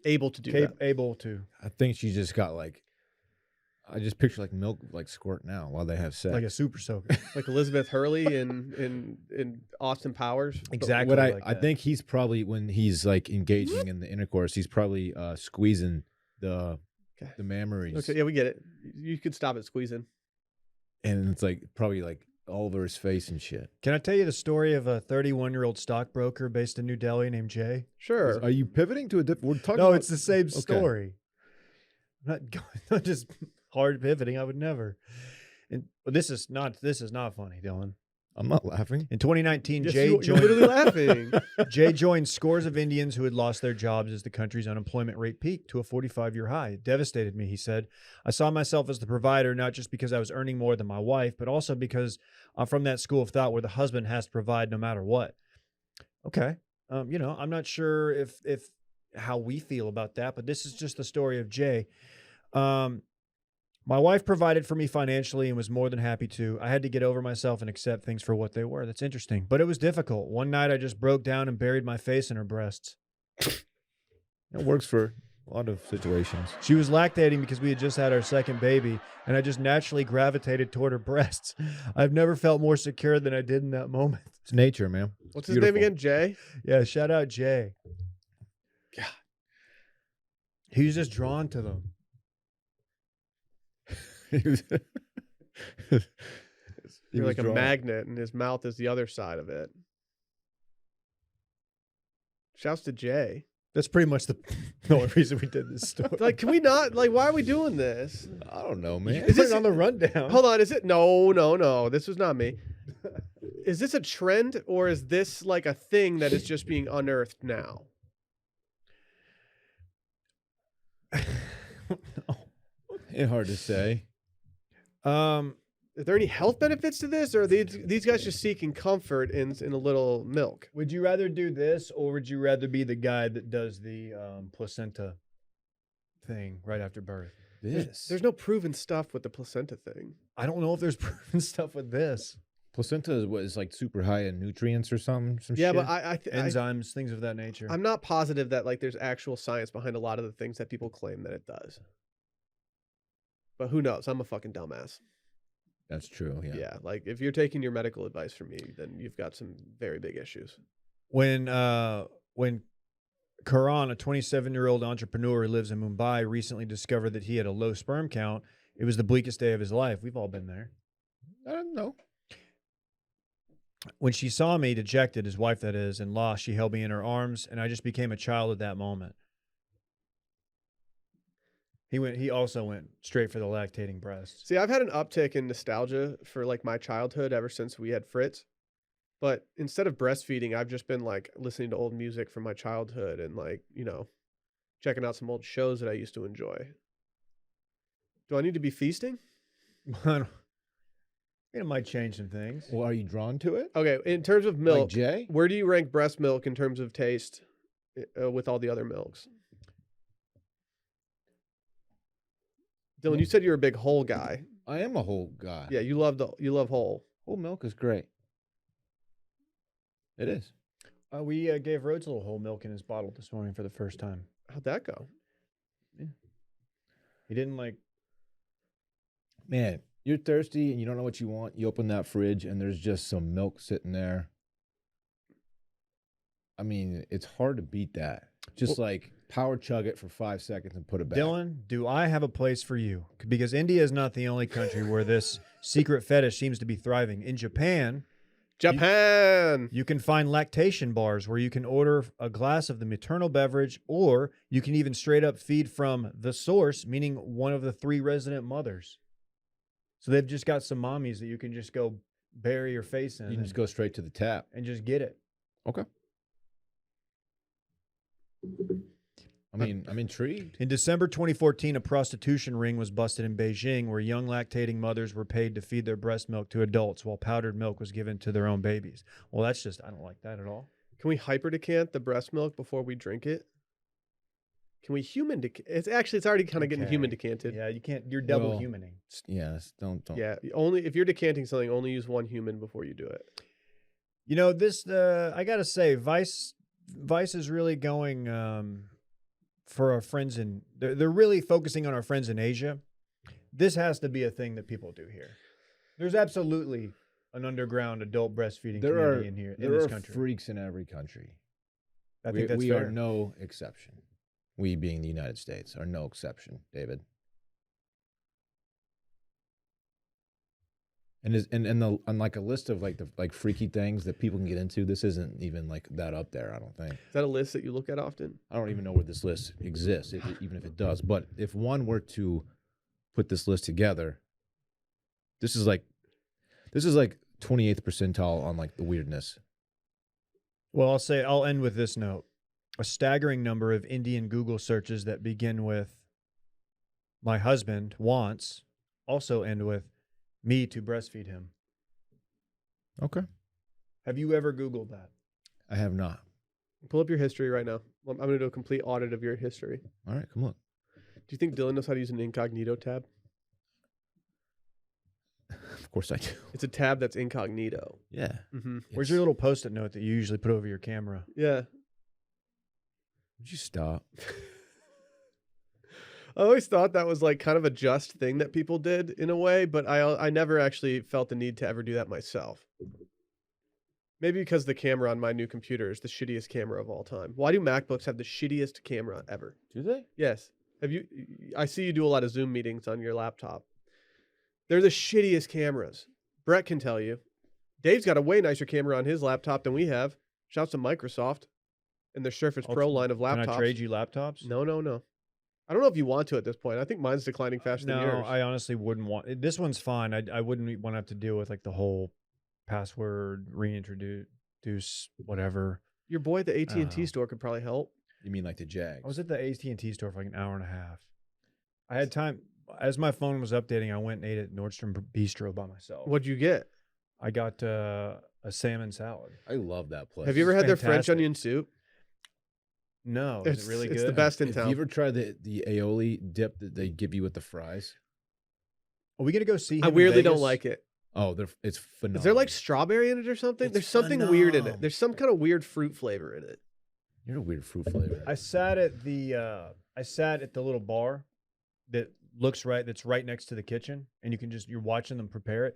able to do that? Able to. I think she just got I just picture milk squirt now while they have sex. Like a super soaker. Like Elizabeth Hurley in Austin Powers? Exactly. What like I that. think he's probably, when he's engaging in the intercourse, he's probably squeezing the mammaries. Okay, yeah, we get it. You could stop it squeezing. And it's probably all over his face and shit. Can I tell you the story of a 31-year-old stockbroker based in New Delhi named Jay? Sure. Are you pivoting to a different? We're talking. No, about, it's the same Okay. story. Not just hard pivoting. I would never. But this is not funny, Dylan. I'm not laughing. In 2019, Yes, Jay you're joined. literally laughing. Jay joined scores of Indians who had lost their jobs as the country's unemployment rate peaked to a 45-year high. It devastated me, he said. I saw myself as the provider, not just because I was earning more than my wife, but also because I'm from that school of thought where the husband has to provide no matter what. Okay. I'm not sure if how we feel about that, but this is just the story of Jay. My wife provided for me financially and was more than happy to. I had to get over myself and accept things for what they were. That's interesting. But it was difficult. One night I just broke down and buried my face in her breasts. It works for a lot of situations. She was lactating because we had just had our second baby, and I just naturally gravitated toward her breasts. I've never felt more secure than I did in that moment. It's nature, man. What's his name again? Jay? Yeah, shout out Jay. God. He was just drawn to them. You're like a magnet, and his mouth is the other side of it. Shouts to Jay. That's pretty much the only reason we did this story. Like, can we not? Like, why are we doing this? I don't know, man. Is this on the rundown? Hold on. Is it? No. This was not me. Is this a trend, or is this like a thing that is just being unearthed now? It's hard to say. Is there any health benefits to this, or are these guys just seeking comfort in a little milk? Would you rather do this, or would you rather be the guy that does the placenta thing right after birth? There's no proven stuff with the placenta thing. I don't know if there's proven stuff with this. Placenta is like super high in nutrients or something. Yeah, shit. but Enzymes, things of that nature. I'm not positive that like there's actual science behind a lot of the things that people claim that it does. But who knows? I'm a fucking dumbass. That's true. Yeah. Yeah, like if you're taking your medical advice from me, then you've got some very big issues. When Karan, a 27-year-old entrepreneur who lives in Mumbai, recently discovered that he had a low sperm count, it was the bleakest day of his life. We've all been there. I don't know. When she saw me, dejected, his wife that is, and lost, she held me in her arms, and I just became a child at that moment. He also went straight for the lactating breast. See, I've had an uptick in nostalgia for like my childhood ever since we had Fritz. But instead of breastfeeding, I've just been like listening to old music from my childhood and like, checking out some old shows that I used to enjoy. Do I need to be feasting? It might change some things. Well, are you drawn to it? Okay, in terms of milk, Like Jay? where do you rank breast milk in terms of taste with all the other milks? Dylan, you said you're a big whole guy. I am a whole guy. Yeah, you love whole. Whole milk is great. It is. We gave Rhodes a little whole milk in his bottle this morning for the first time. How'd that go? Yeah. He didn't like. Man, you're thirsty and you don't know what you want. You open that fridge and there's just some milk sitting there. I mean, it's hard to beat that. Just like power chug it for 5 seconds and put it back. Dylan, do I have a place for you? Because India is not the only country where this secret fetish seems to be thriving. In Japan, you can find lactation bars where you can order a glass of the maternal beverage, or you can even straight up feed from the source, meaning one of the 3 resident mothers. So they've just got some mommies that you can just go bury your face in. You can just go straight to the tap. And just get it. Okay. I mean, I'm intrigued. In December 2014, a prostitution ring was busted in Beijing where young lactating mothers were paid to feed their breast milk to adults while powdered milk was given to their own babies. Well, that's just, I don't like that at all. Can we hyperdecant the breast milk before we drink it? Can we human decant? It's already kind of getting human decanted. Yeah, you can't, you're double humaning. Yes, don't. Yeah, only if you're decanting something, only use one human before you do it. You know, this, I got to say, Vice is really going for our friends in, they're really focusing on our friends in Asia. This has to be a thing that people do here. There's absolutely an underground adult breastfeeding community in this country. There are freaks in every country. I think that's we fair. are no exception. We being the United States are no exception, David. And like a list of like freaky things that people can get into, this isn't even like that up there, I don't think. Is that a list that you look at often? I don't even know where this list exists, even if it does. But if one were to put this list together, this is like 28th percentile on like the weirdness. Well, I'll end with this note. A staggering number of Indian Google searches that begin with "my husband wants" also end with "me to breastfeed him." Okay. Have you ever Googled that? I have not. Pull up your history right now. I'm going to do a complete audit of your history. All right, come on. Do you think Dylan knows how to use an incognito tab? Of course I do. It's a tab that's incognito. Yeah. Mm-hmm. Where's your little Post-it note that you usually put over your camera? Yeah. Would you stop? I always thought that was like kind of a just thing that people did in a way, but I never actually felt the need to ever do that myself. Maybe because the camera on my new computer is the shittiest camera of all time. Why do MacBooks have the shittiest camera ever? Do they? Yes. I see you do a lot of Zoom meetings on your laptop. They're the shittiest cameras. Brett can tell you. Dave's got a way nicer camera on his laptop than we have. Shouts to Microsoft and their Surface Pro line of laptops. Can I trade you laptops? No. I don't know if you want to at this point. I think mine's declining faster than yours. No, I honestly wouldn't want. This one's fine. I wouldn't want to have to deal with like the whole password reintroduce whatever. Your boy at the AT&T store could probably help. You mean like the Jags? I was at the AT&T store for like an hour and a half. I had time. As my phone was updating, I went and ate at Nordstrom Bistro by myself. What'd you get? I got a salmon salad. I love that place. Have you ever had their French fantastic. onion soup? No, is it really good? It's the best in Have town. you ever tried the aioli dip that they give you with the fries? Are we gonna go see him I in weirdly don't Vegas? like it. Oh, it's phenomenal. Is there like strawberry in it or something? It's There's something weird in it. phenomenal. There's some kind of weird fruit flavor in it. You're a weird fruit flavor. I sat at the little bar that's right next to the kitchen, and you're watching them prepare it.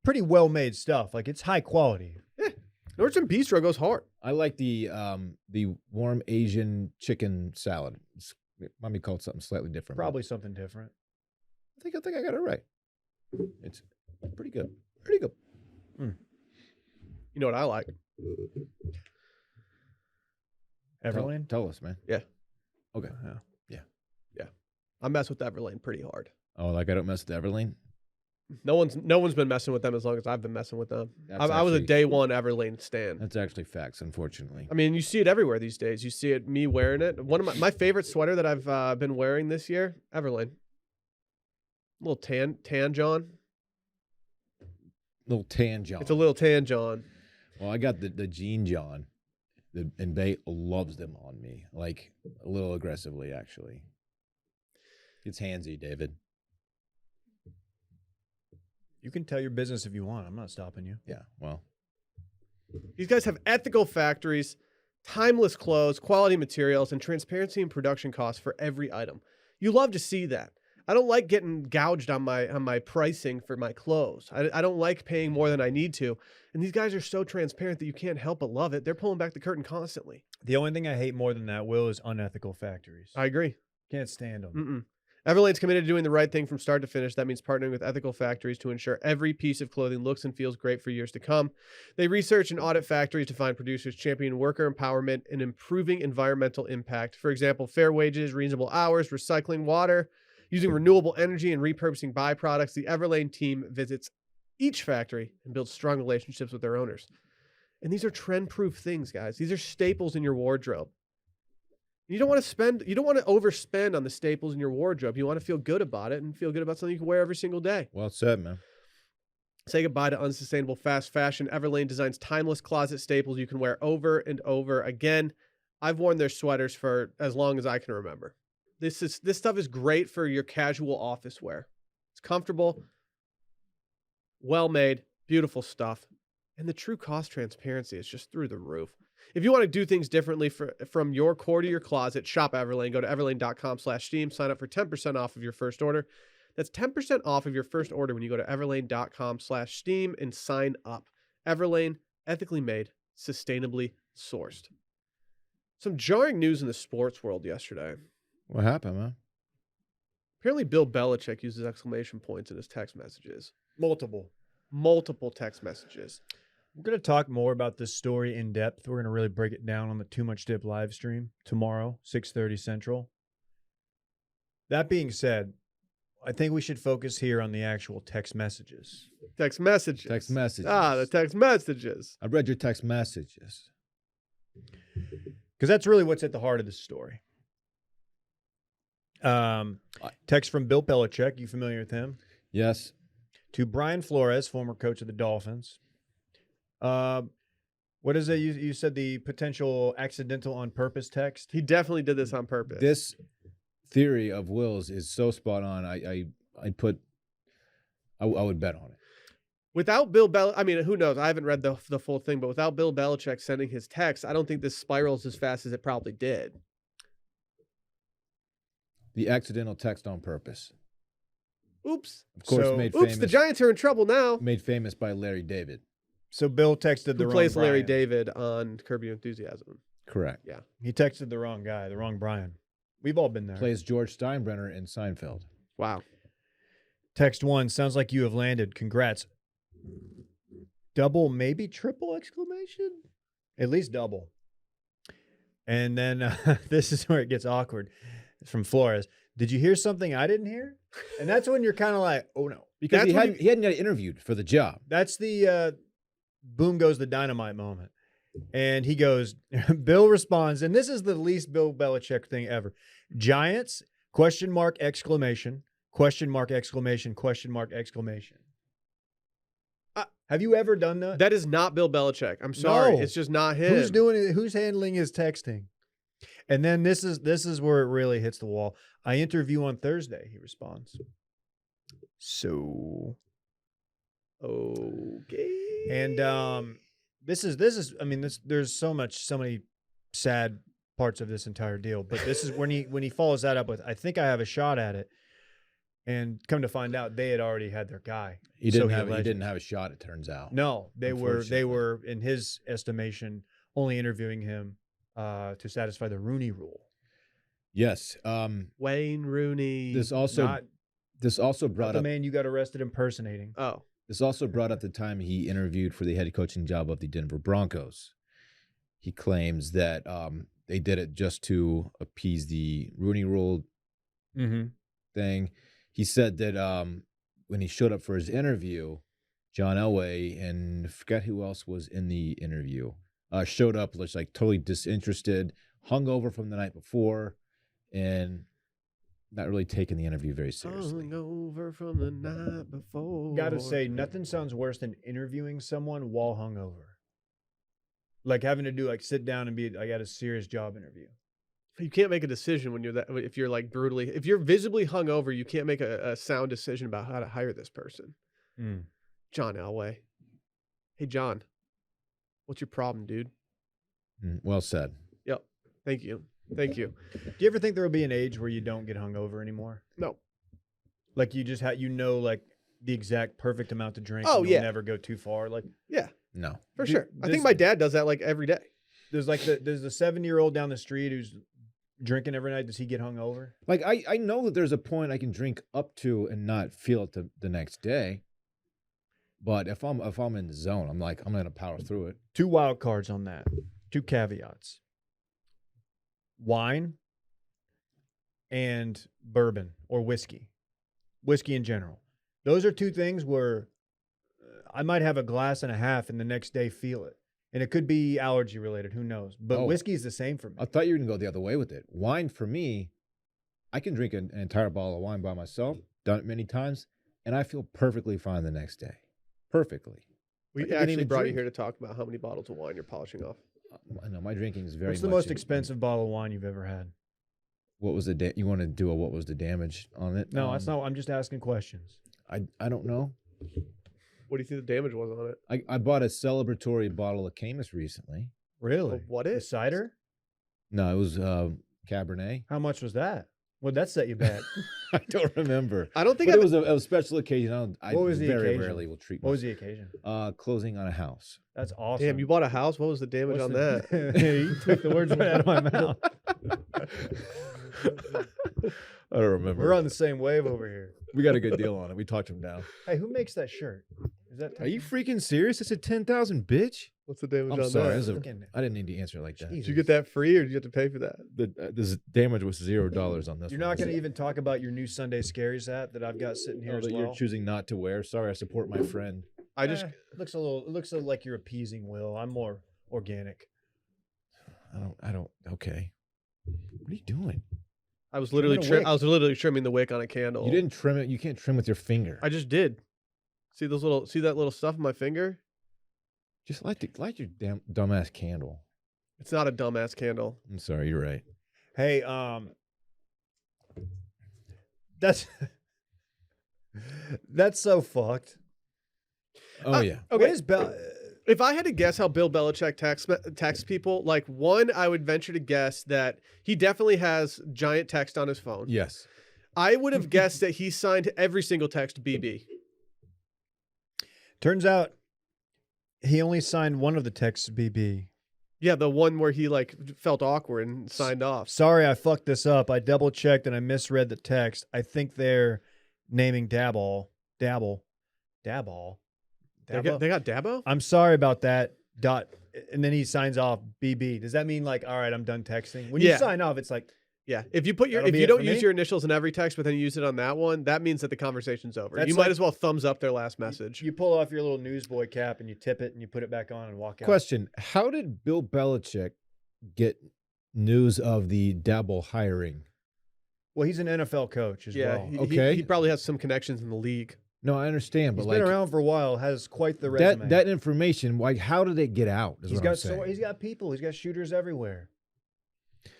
Pretty well made stuff. Like, it's high quality. Nordstrom Bistro goes hard. I like the warm Asian chicken salad. Let me call it something slightly different. but Probably something different. I think I got it right. It's pretty good. Pretty good. You know what I like? Everlane? Tell us, man. Yeah. Okay. Yeah. I mess with Everlane pretty hard. Oh, like I don't mess with Everlane? No one's been messing with them as long as I've been messing with them. That's I was a actually- day one Everlane stan. That's actually facts, unfortunately. I mean, you see it everywhere these days. You see it, me wearing it. One of my favorite sweater that I've been wearing this year, Everlane. Little tan John. Little tan John. It's a little tan John. Well, I got the Jean John, and Bay loves them on me, like a little aggressively, actually. It's handsy, David. You can tell your business if you want. I'm not stopping you. Yeah, well, These guys have ethical factories, timeless clothes, quality materials, and transparency in production costs for every item. You love to see that. I don't like getting gouged on my pricing for my clothes. I don't like paying more than I need to. And these guys are so transparent that you can't help but love it. They're pulling back the curtain constantly. The only thing I hate more than that, Will, is unethical factories. I agree. Can't stand them. Mm-mm. Everlane's committed to doing the right thing from start to finish. That means partnering with ethical factories to ensure every piece of clothing looks and feels great for years to come. They research and audit factories to find producers, champion worker empowerment, and improving environmental impact. For example, fair wages, reasonable hours, recycling water, using renewable energy, and repurposing byproducts. The Everlane team visits each factory and builds strong relationships with their owners. And these are trend-proof things, guys. These are staples in your wardrobe. You don't want to overspend on the staples in your wardrobe. You want to feel good about it and feel good about something you can wear every single day. well said, man. Say goodbye to unsustainable fast fashion. Everlane designs timeless closet staples you can wear over and over again. I've worn their sweaters for as long as I can remember. This stuff is great for your casual office wear. It's comfortable, well made, beautiful stuff. And the true cost transparency is just through the roof. If you want to do things differently from your core to your closet, shop Everlane. Go to everlane.com/steam. Sign up for 10% off of your first order. That's 10% off of your first order when you go to everlane.com/steam and sign up. Everlane, ethically made, sustainably sourced. Some jarring news in the sports world yesterday. What happened, man? Apparently, Bill Belichick uses exclamation points in his text messages. Multiple Text messages. We're going to talk more about this story in depth. We're going to really break it down on the Too Much Dip live stream tomorrow, 6:30 Central. That being said, I think we should focus here on the actual text messages. Text messages. Text messages. Ah, the text messages. I read your text messages. Because that's really what's at the heart of this story. Text from Bill Belichick. You familiar with him? Yes. To Brian Flores, former coach of the Dolphins. What is it? You said the potential accidental on purpose text? He definitely did this on purpose. This theory of Will's is so spot on. I would bet on it. Without Bill I mean, who knows? I haven't read the full thing, but without Bill Belichick sending his text, I don't think this spirals as fast as it probably did. The accidental text on purpose. Oops. Of course, So- made Oops, famous. the Giants are in trouble now. Made famous by Larry David. So Bill texted the Who wrong plays Larry Brian. David on Curb Your Enthusiasm? Correct. He texted the wrong guy, the wrong Brian. We've all been there. Plays George Steinbrenner in Seinfeld. Wow. Text 1, sounds like you have landed. Congrats. Double, maybe triple exclamation? At least double. And then this is where it gets awkward. It's from Flores. Did you hear something I didn't hear? And that's when you're kind of like, oh no. Because That's he when hadn't got interviewed for the job. That's the boom goes the dynamite moment. And he goes, Bill responds, and this is the least Bill Belichick thing ever. Giants, question mark, exclamation, question mark, exclamation, question mark, exclamation. Have you ever done that? That is not Bill Belichick. I'm sorry. No. It's just not him. Who's doing it? Who's handling his texting? And then this is where it really hits the wall. I interview on Thursday, he responds. So okay. and this is I mean there's so many sad parts of this entire deal, but this is when he follows that up with I think I have a shot at it. And come to find out they had already had their guy. He So didn't have a shot, it turns out. No, they Unfortunately. were in his estimation only interviewing him to satisfy the Rooney Rule. Yes. Wayne Rooney. This also Not brought the up man you got arrested impersonating. Oh. This also brought up the time he interviewed for the head coaching job of the Denver Broncos. He claims that they did it just to appease the Rooney Rule thing. He said that when he showed up for his interview, John Elway and I forget who else was in the interview, showed up just like totally disinterested, hungover from the night before, and not really taking the interview very seriously. Over from the night before. Gotta say, nothing sounds worse than interviewing someone while hungover. Like having to do sit down and be like at a serious job interview. You can't make a decision when you're if you're like brutally, if you're visibly hungover, you can't make a sound decision about how to hire this person. John Elway. Hey, John, what's your problem, dude? Well said. Yep. Thank you. Thank you. Do you ever think there will be an age where you don't get hungover anymore? No. Like you just like the exact perfect amount to drink. Oh, and you'll yeah. never go too far. Like Yeah, No. for sure. I think my dad does that like every day. there's the 70-year-old down the street who's drinking every night. Does he get hungover? Like I know that there's a point I can drink up to and not feel it the next day. But if I'm in the zone, I'm gonna power through it. 2 wild cards on that. 2 caveats. Wine and bourbon or whiskey. Whiskey in general. Those are 2 things where I might have a glass and a half and the next day feel it. And it could be allergy related, who knows. But whiskey is the same for me. I thought you were gonna go the other way with it. Wine for me, I can drink an entire bottle of wine by myself. Done it many times, and I feel perfectly fine the next day. Perfectly. We I can actually even brought you drink. here to talk about how many bottles of wine you're polishing off. I know my drinking is very. What's the much most in- expensive bottle of wine you've ever had? What was the you want to do a what was the damage on it? No, that's not. I'm just asking questions. I don't know. What do you think the damage was on it? I bought a celebratory bottle of Camus recently. Really? What The is? cider? No, it was Cabernet. How much was that? What'd that set you back? I don't remember. I don't think But I it was a special occasion. I What was the very occasion? rarely will treat What was myself. the occasion? Closing on a house. That's awesome. Damn, you bought a house? What was the damage What's on the- that? You took the words right out of my mouth. I don't remember. We're on the same wave over here. We got a good deal on it. We talked him down. Hey, who makes that shirt? Is that Are you freaking serious? It's a 10,000, bitch. What's the damage I'm on sorry. that? I didn't need to answer it like that. Did you get that free, or did you have to pay for that? This damage was $0 on this. You're one. not going to even talk about your new Sunday Scaries hat that I've got sitting here as that well. you're choosing not to wear. Sorry, I support my friend. I just It looks like you're appeasing Will. I'm more organic. I don't. Okay. What are you doing? I was literally trimming the wick on a candle. You didn't trim it. You can't trim with your finger. I just did. See that little stuff on my finger? Just light your damn dumbass candle. It's not a dumbass candle. I'm sorry. You're right. Hey, that's so fucked. Oh yeah. Okay. What is If I had to guess how Bill Belichick texts people, like one, I would venture to guess that he definitely has giant text on his phone. Yes. I would have guessed that he signed every single text BB. Turns out he only signed one of the texts BB. Yeah, the one where he like felt awkward and signed off. Sorry, I fucked this up. I double checked and I misread the text. I think they're naming Dabble. They got Dabo? I'm sorry about that. And then he signs off BB. Does that mean like, all right, I'm done texting? When you Yeah. sign off, it's like, Yeah. If you don't use your initials in every text, but then you use it on that one, that means that the conversation's over. That's You like- might as well thumbs up their last message. you pull off your little newsboy cap and you tip it and you put it back on and walk out. Question: how did Bill Belichick get news of the Dabble hiring? Well, he's an NFL coach as Yeah. well. He probably has some connections in the league. No, I understand, but He's like been around for a while, has quite the resume. that information, like how did it get out? Is he's what I'm got saying. he's got people. He's got shooters everywhere.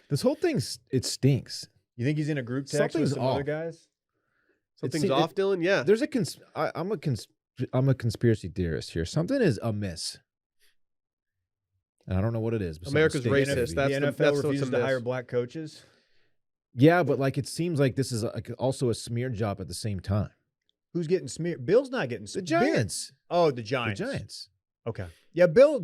This whole thing, it stinks. You think he's in a group text Something's with some other off. guys? Something's off, Dylan? Yeah. There's I'm a conspiracy theorist here. Something is amiss. And I don't know what it is. But America's something racist. stinks. That's the the- NFL that's what's refuses to amiss. hire black coaches. Yeah, but like it seems like this is also a smear job at the same time. Who's getting smeared? Bill's not getting The smeared. Giants. Oh, the Giants. The Giants. Okay. Yeah, Bill's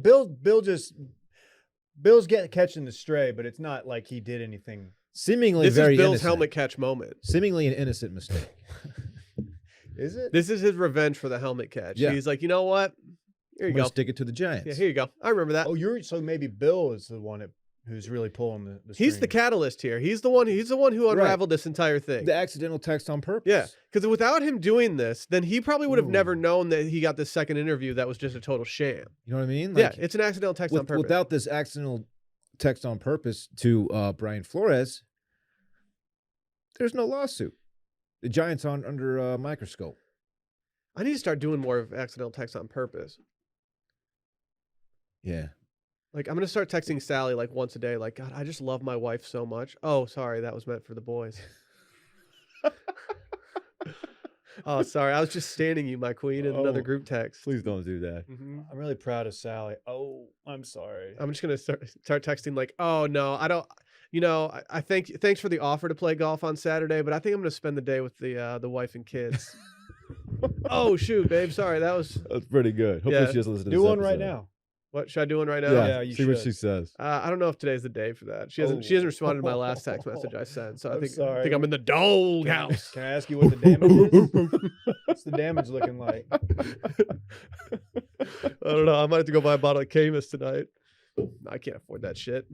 catching the stray, but it's not like he did anything. Seemingly This very is Bill's innocent. helmet catch moment. Seemingly an innocent mistake. Is it? This is his revenge for the helmet catch. Yeah. He's like, you know what? Here I'm you gonna go. stick it to the Giants. Yeah, here you go. I remember that. Oh, so maybe Bill is the one who's really pulling the He's the strings. catalyst here. He's the one who unraveled this entire thing. The accidental text on purpose. Yeah, because without him doing this, then he probably would have Ooh. never known that he got this second interview that was just a total sham. You know what I mean? Yeah, it's an accidental text on purpose. Without this accidental text on purpose to Brian Flores, there's no lawsuit. The Giants on under a microscope. I need to start doing more of accidental text on purpose. Yeah. Like, I'm going to start texting Sally like once a day. Like, God, I just love my wife so much. Oh, sorry. That was meant for the boys. Oh, sorry. I was just standing you, my queen, in another Oh. group text. Please don't do that. Mhm. I'm really proud of Sally. Oh, I'm sorry. I'm just going to start texting like, oh, no, I don't. You know, I thanks for the offer to play golf on Saturday, but I think I'm going to spend the day with the wife and kids. Oh, shoot, babe. Sorry. That's pretty good. Hopefully Yeah. she doesn't listen to Do this one right episode. now. What should I do one right now? Yeah, you see what should. she says. I don't know if today's the day for that. She hasn't responded to my last text message I sent. So I I'm think sorry. I'm in the doghouse. Can I ask you what the damage is? What's the damage looking like? I don't know. I might have to go buy a bottle of Camus tonight. I can't afford that shit.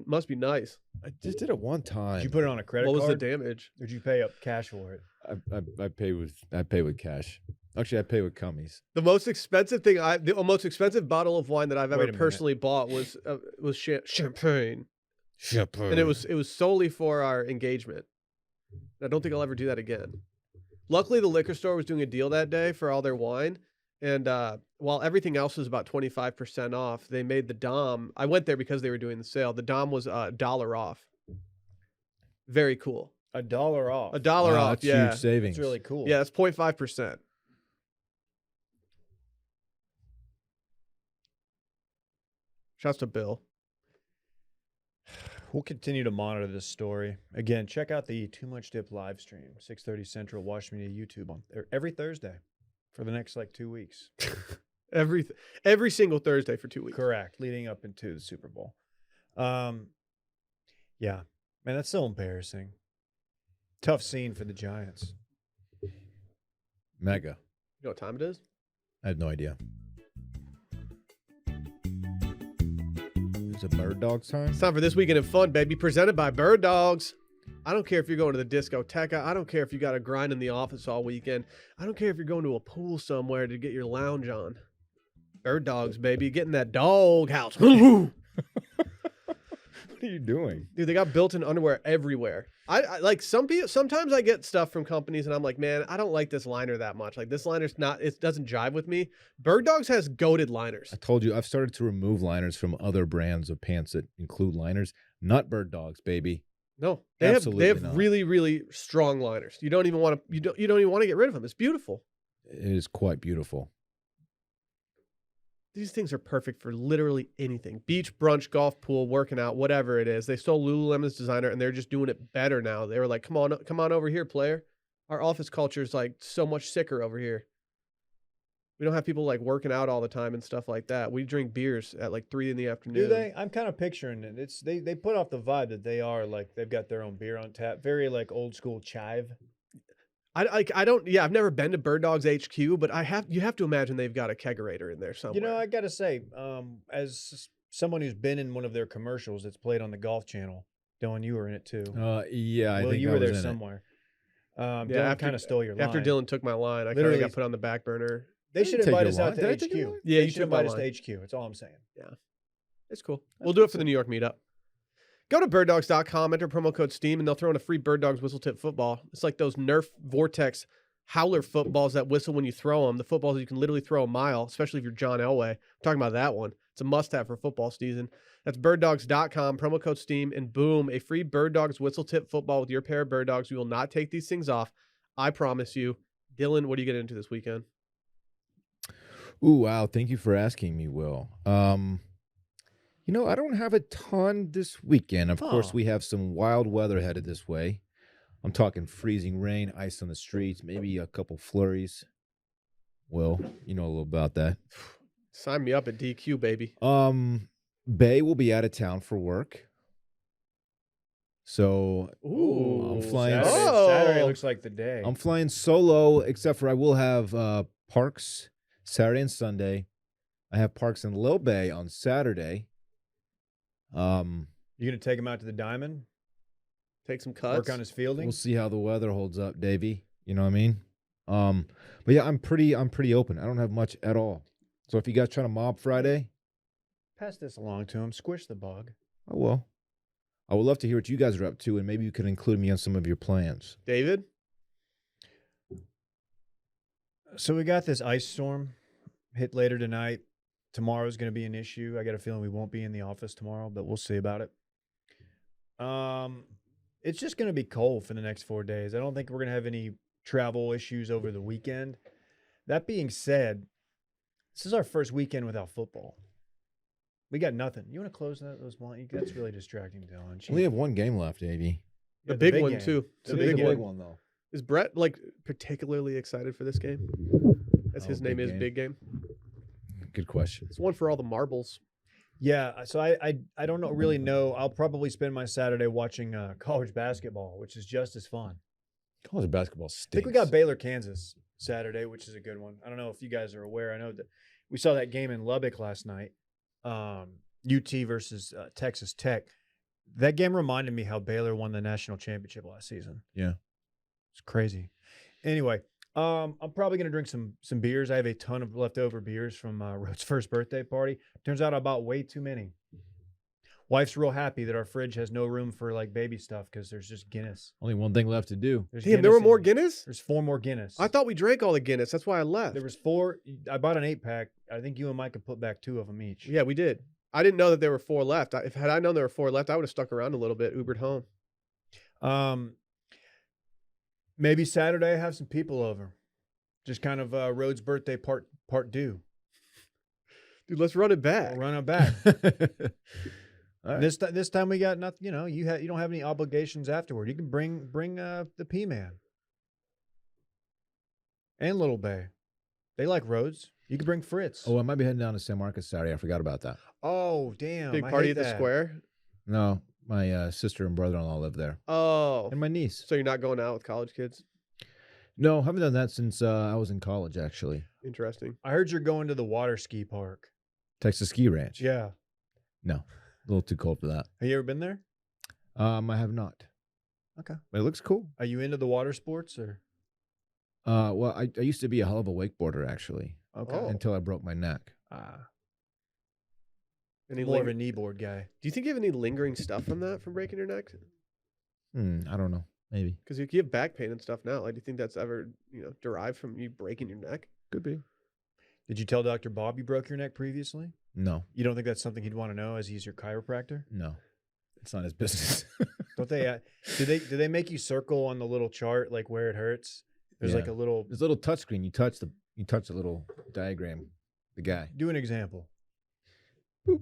Must be nice. I just did it one time. Did you put it on a credit What was card? the damage? Or did you pay up cash for it? I pay with cash. Actually, I pay with cummies. The most expensive bottle of wine that I've Wait a ever minute. personally bought was champagne, Champagne. and it was solely for our engagement. I don't think I'll ever do that again. Luckily, the liquor store was doing a deal that day for all their wine, and while everything else was about 25% off, they made the Dom. I went there because they were doing the sale. The Dom was $1 off. Very cool. $1 off. $1 Wow, off. that's Yeah, huge savings. That's really cool. yeah, that's 0.5%. Shouts to Bill. We'll continue to monitor this story. Again, check out the Too Much Dip live stream, 6:30 Central, Wash Media YouTube every Thursday for the next 2 weeks. Every single Thursday for 2 weeks. Correct, leading up into the Super Bowl. Yeah, man, that's so embarrassing. Tough scene for the Giants. Mega. You know what time it is? I had no idea. It's a bird dog time. It's time for This Weekend in Fun, baby, presented by Bird Dogs. I don't care if you're going to the discoteca. I don't care if you got to grind in the office all weekend. I don't care if you're going to a pool somewhere to get your lounge on. Bird Dogs, baby, getting that dog house. Dude, What are you doing? they got built-in underwear everywhere. I like some people. Sometimes I get stuff from companies, and I'm like, man, I don't like this liner that much. Like this liner's not. It doesn't jive with me. Bird Dogs has goated liners. I told you I've started to remove liners from other brands of pants that include liners. Not bird dogs, baby. No, they have Absolutely not. really, really strong liners. You don't even want to. You don't even want to get rid of them. It's beautiful. It is quite beautiful. These things are perfect for literally anything. Beach, brunch, golf, pool, working out, whatever it is. They stole Lululemon's designer and they're just doing it better now. They were like, come on over here, player. Our office culture is like so much sicker over here. We don't have people like working out all the time and stuff like that. We drink beers at like 3 in the afternoon. Do they? I'm kind of picturing it. It's they put off the vibe that they are like they've got their own beer on tap. Very like old school chive. I don't. Yeah, I've never been to Bird Dogs HQ, but you have to imagine they've got a kegerator in there somewhere. You know, I gotta say, as someone who's been in one of their commercials that's played on the Golf Channel, Dylan, you were in it too. Yeah, I Well, think you I were was there in it. somewhere. Yeah, Dylan kind of stole your line. after Dylan took my line, I kind Literally- of got put on the back burner. They should take invite your us out line. to Did I take your HQ. line? Yeah, They you should took my invite us to line. HQ. That's all I'm saying. It's cool. We'll do it for the New York meetup. Go to birddogs.com, enter promo code STEAM, and they'll throw in a free Bird Dogs whistle tip football. It's like those Nerf Vortex howler footballs that whistle when you throw them. The footballs that you can literally throw a mile, especially if you're John Elway. I'm talking about that one. It's a must-have for football season. That's birddogs.com, promo code STEAM, and boom, a free Bird Dogs whistle tip football with your pair of Bird Dogs. We will not take these things off. I promise you. Dylan, what do you get into this weekend? Ooh, wow. Thank you for asking me, Will. You know, I don't have a ton this weekend. Of course, we have some wild weather headed this way. I'm talking freezing rain, ice on the streets, maybe a couple flurries. Will, you know a little about that. Sign me up at DQ, baby. Bay will be out of town for work. So I'm flying. Saturday looks like the day. I'm flying solo, except for I will have Parks Saturday and Sunday. I have Parks in Lil Bay on Saturday. You gonna take him out to the Diamond? Take some cuts. Work on his fielding. We'll see how the weather holds up, Davey. You know what I mean? But yeah, I'm pretty open. I don't have much at all. So if you guys trying to mob Friday, Pass this along to him. Squish the bug. I will. I would love to hear what you guys are up to, and maybe you could include me on some of your plans. David? So we got this ice storm hit later tonight. Tomorrow's going to be an issue. I got a feeling we won't be in the office tomorrow, but we'll see about it. It's just going to be cold for the next 4 days. I don't think we're going to have any travel issues over the weekend. That being said, this is our first weekend without football. We got nothing. You want to close those blinds? That's really distracting, Dylan. We only have one game left, Davey. The Yeah, big one, game. too. It's The a big big one. though. Is Brett, like, particularly excited for this game? As his name is Big Game. Good question. It's one for all the marbles. Yeah, so I don't really know. I'll probably spend my Saturday watching college basketball, which is just as fun. College basketball I stinks. think we got Baylor, Kansas Saturday, which is a good one. I don't know if you guys are aware. I know that we saw that game in Lubbock last night, UT versus Texas Tech. That game reminded me how Baylor won the national championship last season. Yeah. It's crazy. Anyway, I'm probably going to drink some beers. I have a ton of leftover beers from Rhodes' first birthday party. Turns out I bought way too many. Wife's real happy that our fridge has no room for like baby stuff because there's just Guinness. Only one thing left to do. There's Damn, there were Guinness more in- Guinness? There's 4 more Guinness. I thought we drank all the Guinness. That's why I left. There was 4. I bought an 8-pack. I think you and Mike could put back 2 of them each. Yeah, we did. I didn't know that there were 4 left. Had I known there were 4 left, I would have stuck around a little bit, Ubered home. Maybe Saturday I have some people over. Just kind of Rhodes' birthday part due. Dude, let's run it back. We'll run it back. All right. This time we got nothing. You know, you don't have any obligations afterward. You can bring the P-Man and Little Bay. They like Rhodes. You can bring Fritz. Oh, I might be heading down to San Marcos Saturday. I forgot about that. Oh, damn! Big I party hate at the that. square. No, my sister and brother-in-law live there, Oh. and my niece. So you're not going out with college kids? No, haven't done that since I was in college, actually. Interesting. I heard you're going to the water ski park. Texas Ski Ranch. Yeah. No. A little too cold for that. Have you ever been there? I have not. Okay. But it looks cool. Are you into the water sports or? Well, I used to be a hell of a wakeboarder actually, Okay. Oh. until I broke my neck. Any More of a kneeboard guy. Do you think you have any lingering stuff from breaking your neck? I don't know. Maybe. Because you have back pain and stuff now. Like, do you think that's ever, derived from you breaking your neck? Could be. Did you tell Dr. Bob you broke your neck previously? No. You don't think that's something he'd want to know as he's your chiropractor? No. It's not his business. Don't they? Do they make you circle on the little chart like where it hurts? There's like a little. There's a little touch screen. You touch the little diagram. The guy. Do an example. Bloop,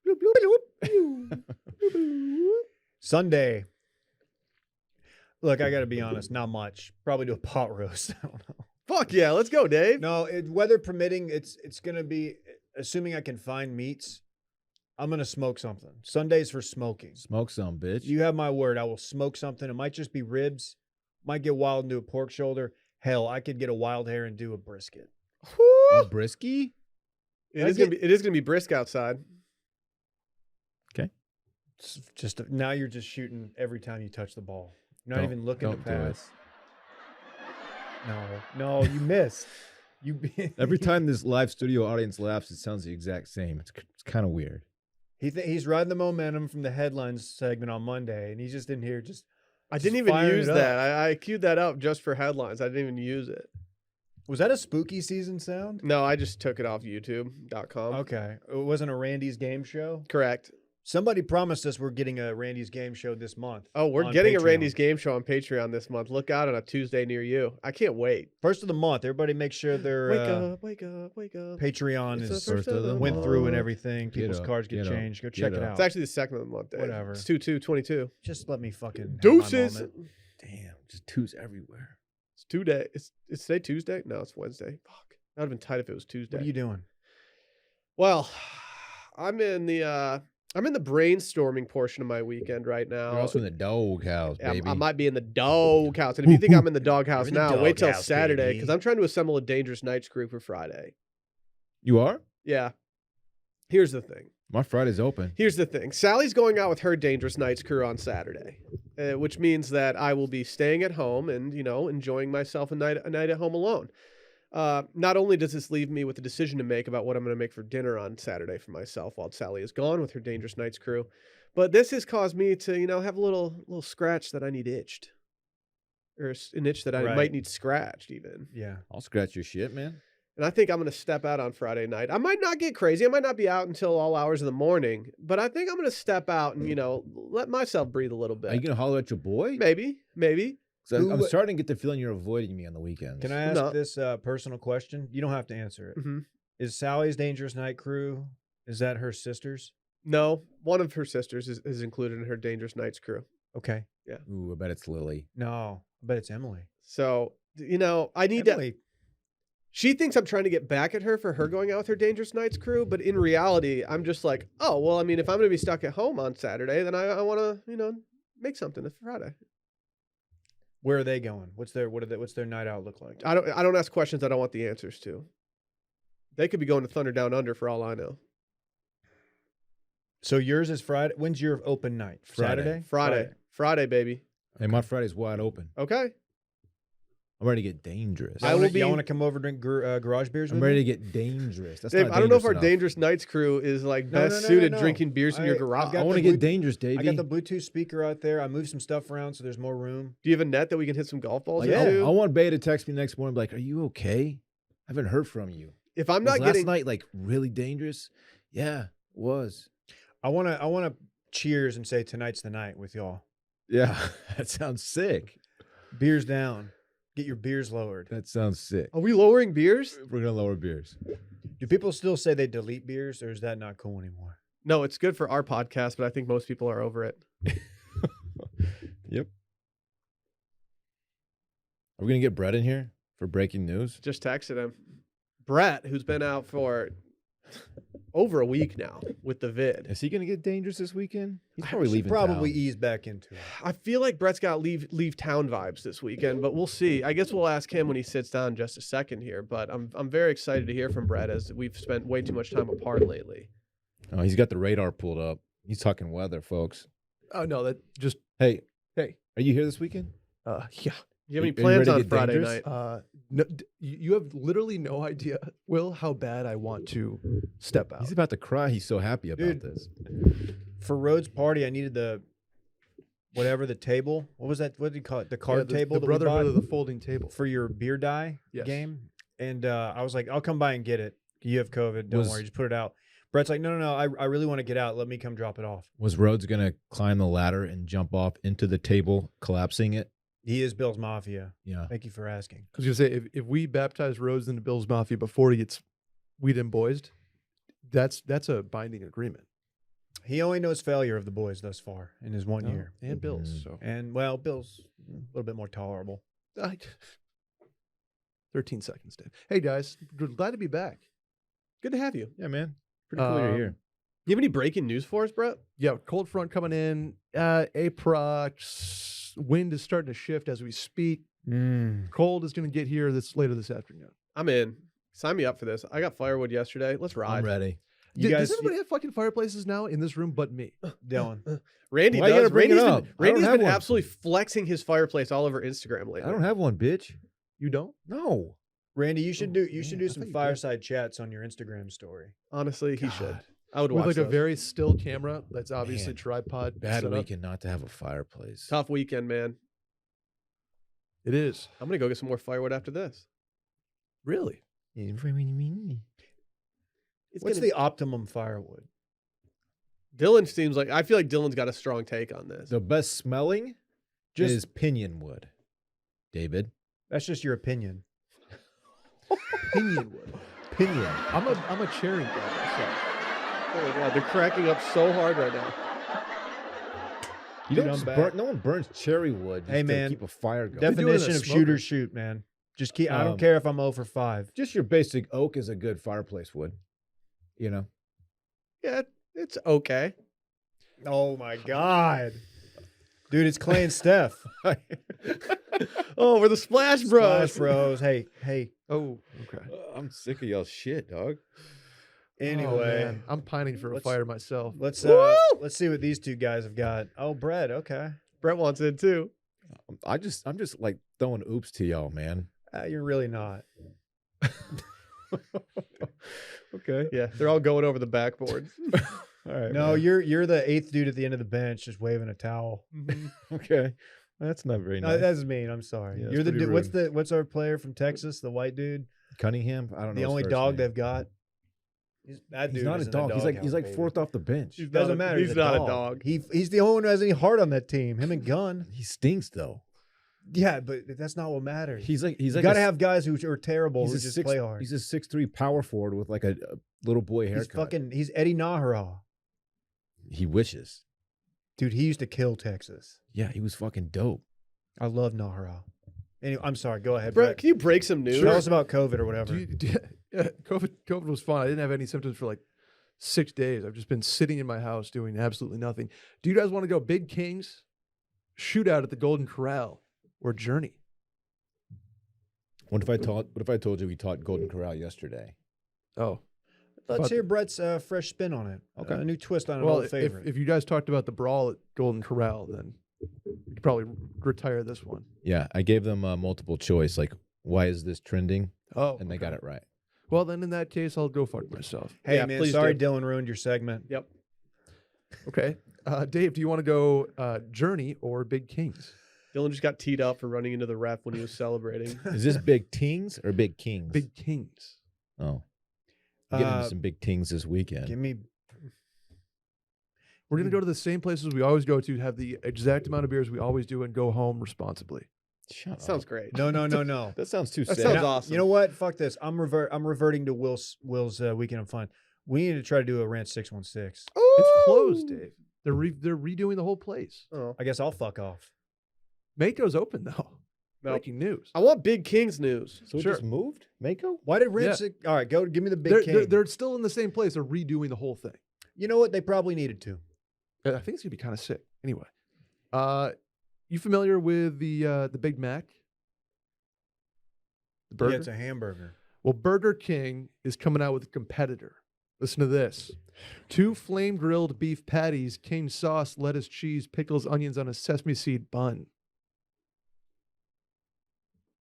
bloop, bloop, bloop, bloop, bloop. Sunday. Look, I got to be honest. Not much. Probably do a pot roast. I don't know. Fuck yeah, let's go, Dave. No, weather permitting, it's gonna be. Assuming I can find meats, I'm gonna smoke something. Sunday's for smoking. Smoke some, bitch. You have my word. I will smoke something. It might just be ribs. Might get wild and do a pork shoulder. Hell, I could get a wild hair and do a brisket. A brisky? It is gonna be brisk outside. It's just now you're just shooting every time you touch the ball. You're not Don't- even looking to don't do it. pass. No, you missed. Every time this live studio audience laughs, it sounds the exact same. It's kind of weird. He's riding the momentum from the headlines segment on Monday, and he's just in here just. I didn't even use that. I queued that up just for headlines. I didn't even use it. Was that a spooky season sound? No, I just took it off YouTube.com. Okay, it wasn't a Randy's game show. Correct. Somebody promised us we're getting a Randy's game show this month. Oh, we're on getting a Patreon. Randy's Game Show on Patreon this month. Look out on a Tuesday near you. I can't wait. First of the month. Everybody make sure their Wake up. Patreon It's the is first of the went through and month. everything. People's up, cards get get up, changed. Go get check it up. out. It's actually the second of the month, Dave. Whatever. It's 2/2/22. Just let me fucking have my Deuces. moment. Damn, just twos everywhere. It's 2 day. It's today Tuesday? No, it's Wednesday. Fuck. That would have been tight if it was Tuesday. What are you doing? Well, I'm in the brainstorming portion of my weekend right now. You're also in the doghouse, Yeah, baby. I might be in the doghouse. And if you think I'm in the doghouse You're in the now, wait till doghouse, Saturday baby. because I'm trying to assemble a Dangerous Nights crew for Friday. You are? Yeah. Here's the thing. My Friday's open. Here's the thing. Sally's going out with her Dangerous Nights crew on Saturday, which means that I will be staying at home and, enjoying myself a night at home alone. Not only does this leave me with a decision to make about what I'm going to make for dinner on Saturday for myself while Sally is gone with her Dangerous Nights crew, but this has caused me to, have a little scratch that I need itched, or an itch that I Right. might need scratched even. Yeah. I'll scratch your shit, man. And I think I'm going to step out on Friday night. I might not get crazy. I might not be out until all hours of the morning, but I think I'm going to step out and, let myself breathe a little bit. Are you gonna holler at your boy? Maybe. 'Cause I'm Who- starting to get the feeling you're avoiding me on the weekends. Can I ask No. this personal question? You don't have to answer it. Mhm. Is Sally's Dangerous Night crew, is that her sisters? No, one of her sisters is included in her Dangerous Nights crew. Okay. Ooh, I bet it's Lily. No, I bet it's Emily. So, I need Emily, to. She thinks I'm trying to get back at her for her going out with her Dangerous Nights crew, but in reality, I'm just like, oh, well, I mean, if I'm going to be stuck at home on Saturday, then I want to, make something for Friday. where are they going? What's their night out look like? I don't ask questions I don't want the answers to. They could be going to Thunder Down Under for all I know. So yours is Friday. When's your open night? Friday. Saturday? Friday, baby. Hey, my Friday's wide open. Okay. I'm ready to get dangerous. I will Y'all be- want to come over and drink garage beers with I'm ready me? to get dangerous. That's Dave, not I don't know if dangerous our enough. Dangerous Nights crew is like No, best no, no, suited no. drinking beers in your I've garage. got I want to the get dangerous, Davey. I got the Bluetooth speaker out there. I moved some stuff around so there's more room. Do you have a net that we can hit some golf balls Like, into? I want Bay to text me next morning and be like, are you okay? I haven't heard from you. If I'm Was not last getting night like really dangerous? Yeah, it was. I wanna cheers and say tonight's the night with y'all. Yeah, that sounds sick. Beers down. Get your beers lowered. That sounds sick. Are we lowering beers? We're gonna lower beers. Do people still say they delete beers, or is that not cool anymore? No, it's good for our podcast, but I think most people are over it. Yep. Are we gonna get Brett in here for breaking news? Just texted him. Brett, who's been out for over a week now with the vid. Is he gonna get dangerous this weekend? He's I probably should leaving. Probably town. ease back into it. I feel like Brett's got leave town vibes this weekend, but we'll see. I guess we'll ask him when he sits down in just a second here. But I'm very excited to hear from Brett as we've spent way too much time apart lately. Oh, he's got the radar pulled up. He's talking weather, folks. Oh no, that just Hey, hey. are you here this weekend? Yeah. Do you have any Are you plans ready to on get Friday dangerous? night? No, you have literally no idea, Will, how bad I want to step out. He's about to cry. He's so happy about Dude. this. For Rhodes' party, I needed the table. What was that? What did you call it? The card table the that we Brotherhood bought of the Folding Table. for your beer die Yes. game. And I was like, I'll come by and get it. You have COVID. Don't Was- worry. Just put it out. Brett's like, no. I really want to get out. Let me come drop it off. Was Rhodes going to climb the ladder and jump off into the table, collapsing it? He is Bill's Mafia. Yeah. Thank you for asking. I was gonna say if we baptize Rhodes into Bill's Mafia before he gets weed and boysed, that's a binding agreement. He only knows failure of the boys thus far in his 1 year. And Bill's. Mhm. So And, well, Bill's a little bit more tolerable. 13 seconds, Dave. Hey guys, glad to be back. Good to have you. Yeah, man. Pretty cool you're here. You have any breaking news for us, Brett? Yeah, cold front coming in. Aprox wind is starting to shift as we speak. Cold is going to get here later this afternoon. I'm in. Sign me up for this. I got firewood yesterday. Let's ride. I'm ready. You Does guys, everybody have fucking fireplaces now in this room but me? Dylan. Randy Why you does. gotta bring it Randy's up? I been, don't Randy's have been one. absolutely flexing his fireplace all over Instagram lately. I don't have one, bitch. You don't? No. Randy, you should do man, I some thought you did. fireside chats on your Instagram story. Honestly, he should. God. I would With watch like a those. very still camera that's obviously Man, tripod. Bad set up. weekend not to have a fireplace. Tough weekend, man. It is. I'm gonna go get some more firewood after this. Really? It's What's gonna- the optimum firewood? Dylan seems like I feel like Dylan's got a strong take on this. The best smelling Just is pinion wood. David. that's just your opinion. Pinion wood. Pinion. I'm a cherry guy. myself. Oh my god, they're cracking up so hard right now. You Dude, don't I'm just back. burn, no one burns cherry wood just Hey, to man, keep a fire going. Def- doing Definition a of smoker. shoot or shoot, man. Just keep. I don't Um, care if I'm 0 for 5. Just your basic oak is a good fireplace wood. You know? Yeah, it's okay. Oh my god, dude, it's Clay and Steph. Oh, we're the Splash Bros. Splash Bros. Hey. Oh, okay. I'm sick of y'all shit, dog. Oh, Anyway, man. I'm pining for a Let's- fire myself. let's see what these two guys have got. Oh, Brett. Okay, Brett wants in too. I'm just like throwing oops to y'all, man. you're really not. Okay. Yeah, they're all going over the backboard. All right. No, man. you're the 8th dude at the end of the bench, just waving a towel. Okay. That's not very No, nice. that's mean. I'm sorry. Yeah, You're the that's dude. pretty What's our player from Texas? The white dude. Cunningham. I don't know. The his only first dog name. they've got. That He's dude not a is in the dog. He's like doghouse, baby. fourth off the bench. He's Doesn't not a- matter. he's not a dog. He's the only one who has any heart on that team. Him and Gunn. He stinks though. Yeah, but that's not what matters. He's like you a gotta s- have guys who are terrible who a just six- play hard. He's a 6'3" power forward with like a little boy haircut. He's Eddie Nahara. He wishes. Dude, he used to kill Texas. Yeah, he was fucking dope. I love Nahara. Anyway, I'm sorry. Go ahead, Brett, Brett. can you break some news? Tell us about COVID or whatever. Yeah, COVID was fun. I didn't have any symptoms for like 6 days. I've just been sitting in my house doing absolutely nothing. Do you guys want to go Big Kings shootout at the Golden Corral or Journey? What if I told you we taught Golden Corral yesterday? Oh, Let's But- hear Brett's fresh spin on it. Okay. A new twist on an well, old favorite. if you guys talked about the brawl at Golden Corral, then you could probably retire this one. Yeah, I gave them multiple choice. Like, why is this trending? Oh, And they got it right. Well, then in that case, I'll go fuck myself. hey, Yeah, man, please sorry do. Dylan ruined your segment. Yep. Okay, Dave, do you want to go Journey or Big Kings? Dylan just got teed up for running into the ref when he was celebrating. Is this big tings or big kings? Big Kings. Oh, I'm getting Uh, into some big tings this weekend. Give me We're gonna go to the same places we always go to, have the exact amount of beers we always do, and go home responsibly. Shut Sounds up. great. no. That sounds too That sad. sounds You know- awesome. You know what? Fuck this. I'm reverting to Will's weekend of fun. We need to try to do a Ranch 616. It's closed, Dave. They're redoing the whole place. Oh. I guess I'll fuck off. Mako's open though. No. Breaking news. I want Big King's news. So it Sure. just moved, Mako? Why did Ranch? Yeah. Six, all right, go. Give me the big They're, king. they're still in the same place. They're redoing the whole thing. You know what? They probably needed to. I think it's gonna be kind of sick. Anyway, you familiar with the Big Mac? The burger. Yeah, it's a hamburger. Well, Burger King is coming out with a competitor. Listen to this. 2 flame grilled beef patties, cane sauce, lettuce, cheese, pickles, onions on a sesame seed bun.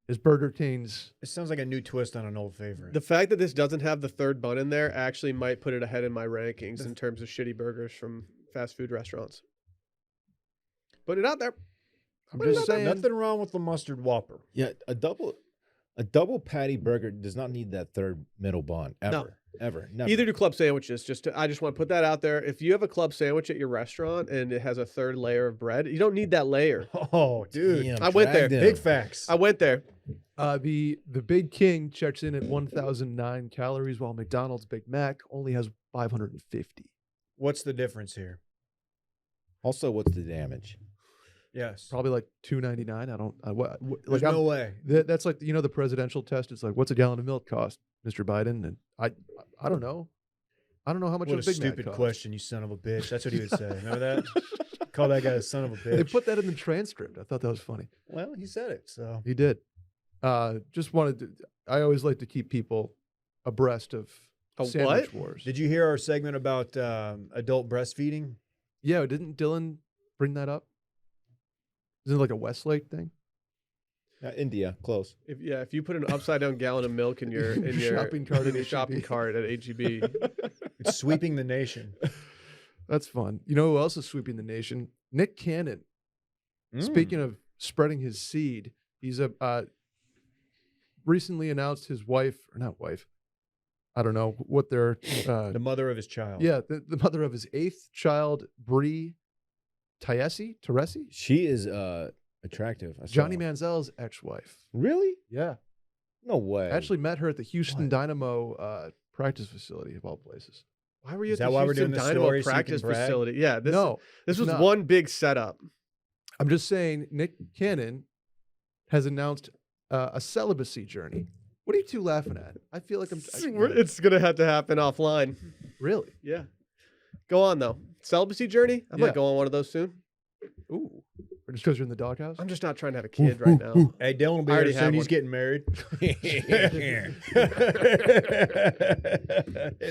Is Burger King's It sounds like a new twist on an old favorite. The fact that this doesn't have the third bun in there actually might put it ahead in my rankings in terms of shitty burgers from fast food restaurants. Put it out there. I'm just saying. Nothing wrong with the mustard Whopper. Yeah, a double patty burger does not need that third middle bun ever. Ever. Never. Neither do club sandwiches. I just want to put that out there. If you have a club sandwich at your restaurant and it has a third layer of bread, you don't need that layer. Oh, dude. Damn, I went there. drag them. Big facts. I went there. The Big King checks in at 1,009 calories, while McDonald's Big Mac only has 550. What's the difference here? Also, what's the damage? Yes. Probably like $2.99. I don't. There's no way. That's like the presidential test. It's like, what's a gallon of milk cost, Mr. Biden? And I don't know. I don't know how much What a a Big Mac stupid costs. question, you son of a bitch. That's what he would say. Remember that? Call that guy a son of a bitch. They put that in the transcript. I thought that was funny. Well, he said it, so. He did. Just wanted to. I always like to keep people abreast of A sandwich what? wars. Did you hear our segment about adult breastfeeding? Yeah, didn't Dylan bring that up? Isn't it like a Westlake thing? India, close. If you put an upside down gallon of milk in your Shopping cart in at your H-E-B. shopping cart at HEB, It's sweeping the nation. That's fun. You know who else is sweeping the nation? Nick Cannon. Speaking of spreading his seed, he's recently announced his wife, or not wife, I don't know what their The mother of his child. yeah, the mother of his 8th child, Bree Teresi. She is attractive. I saw Johnny her. Manziel's ex-wife. Really? Yeah. No way. I actually met her at the Houston What? Dynamo practice facility, of all places. why were you Is at that the why we're Houston doing this Dynamo story so you can practice brag? facility? Yeah, this it's was not. one big setup. I'm just saying Nick Cannon has announced a celibacy journey. What are you two laughing at? I feel like It's gonna have to happen offline. really. Yeah, go on though. Celibacy journey. I Yeah. might go on one of those soon. Ooh. Or just because you're in the doghouse? I'm just not trying to have a kid right now. Hey, Dylan will be I here already have soon. He's one. getting married. Hit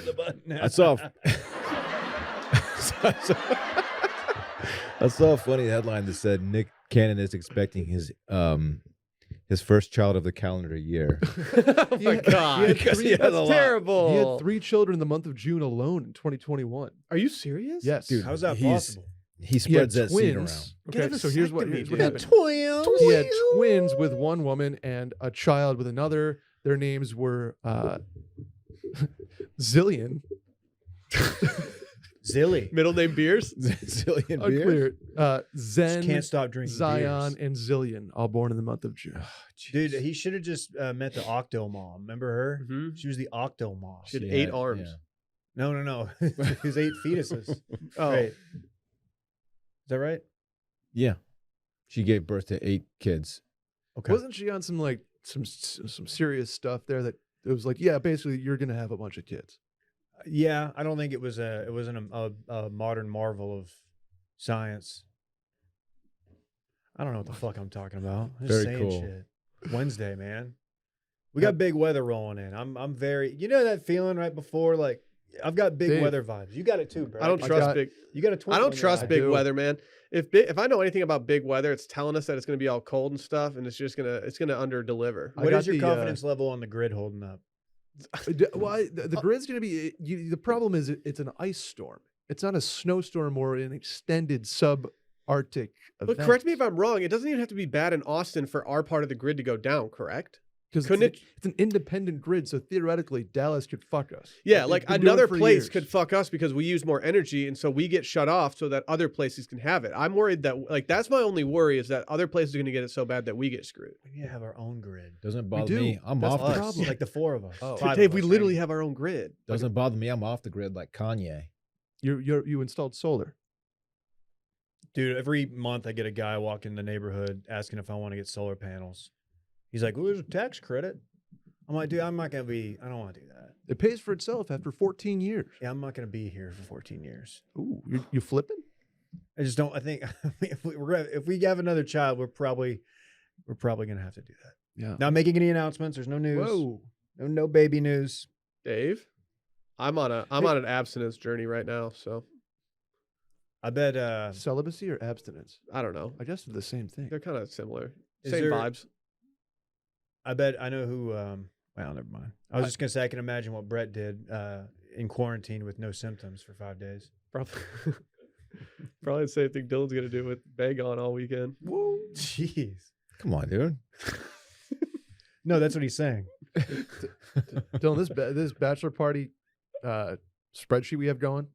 the button. I saw. I saw a funny headline that said Nick Cannon is expecting his first child of the calendar year. Oh my god, Because he has a that's lot. terrible. He had 3 children in the month of June alone in 2021. Are you serious? Yes. Dude, How's that he's- possible? He spreads that seed around. Okay, Get a so here's what vasectomy, happened. dude. He had twins with one woman and a child with another. Their names were Zillion. Zilly. Middle name beers. Zillion beers. Unclear. Zen, Just can't stop drinking Zion, beers. and Zillion, all born in the month of June. Dude, he should have just met the Octo Mom. Remember her? Mhm. She was the Octo Mom. She had Yeah, 8 arms. yeah. No. It was 8 fetuses. Oh, Right. Is that right? Yeah. She gave birth to 8 kids. Okay. Wasn't she on some like some serious stuff there that it was like, yeah, basically you're gonna have a bunch of kids. Yeah, I don't think it wasn't a modern marvel of science. I don't know what the fuck I'm talking about. I'm just Very saying cool. shit. Wednesday, man. We got big weather rolling in. I'm very, you know that feeling right before, like I've got big Dave. weather vibes. You got it too, bro. I don't I trust got- big. You got a twinkle I don't in your trust eye. big do. weather, man. If I know anything about big weather, it's telling us that it's going to be all cold and stuff, and it's gonna under deliver. I What got is your the, confidence level on the grid holding up? Well, the grid's gonna be. The problem is it's an ice storm. It's not a snowstorm or an extended subarctic But event. correct me if I'm wrong. It doesn't even have to be bad in Austin for our part of the grid to go down. Correct? Because couldn't it's an independent grid, so theoretically Dallas could fuck us. Yeah, They've like been doing it another for place years. could fuck us because we use more energy, and so we get shut off so that other places can have it. I'm worried that that's my only worry is that other places are going to get it so bad that we get screwed. We need to have our own grid. Doesn't bother do. me. I'm That's off the the problem. Like the 4 of us. Oh. 5 Dave, of we us, literally right? have our own grid. Doesn't bother me. I'm off the grid like Kanye. You installed solar. Dude, every month I get a guy walk in the neighborhood asking if I want to get solar panels. He's like, well, there's a tax credit. I'm like, dude, I don't want to do that. It pays for itself after 14 years. Yeah, I'm not going to be here for 14 years. Ooh, you flipping? I just don't, I think if we have another child, we're probably going to have to do that. Yeah. Not making any announcements. There's no news. Whoa. No baby news. Dave, I'm on an abstinence journey right now, so I bet. Celibacy or abstinence? I don't know. I guess they're the same thing. They're kind of similar. Is Same there- vibes. I bet I know who. Well, never mind. I was just gonna say I can imagine what Brett did in quarantine with no symptoms for 5 days. Probably, probably the same thing Dylan's gonna do with Bag on all weekend. Whoa, jeez. Come on, dude. No, that's what he's saying. Dylan, this bachelor party spreadsheet we have going,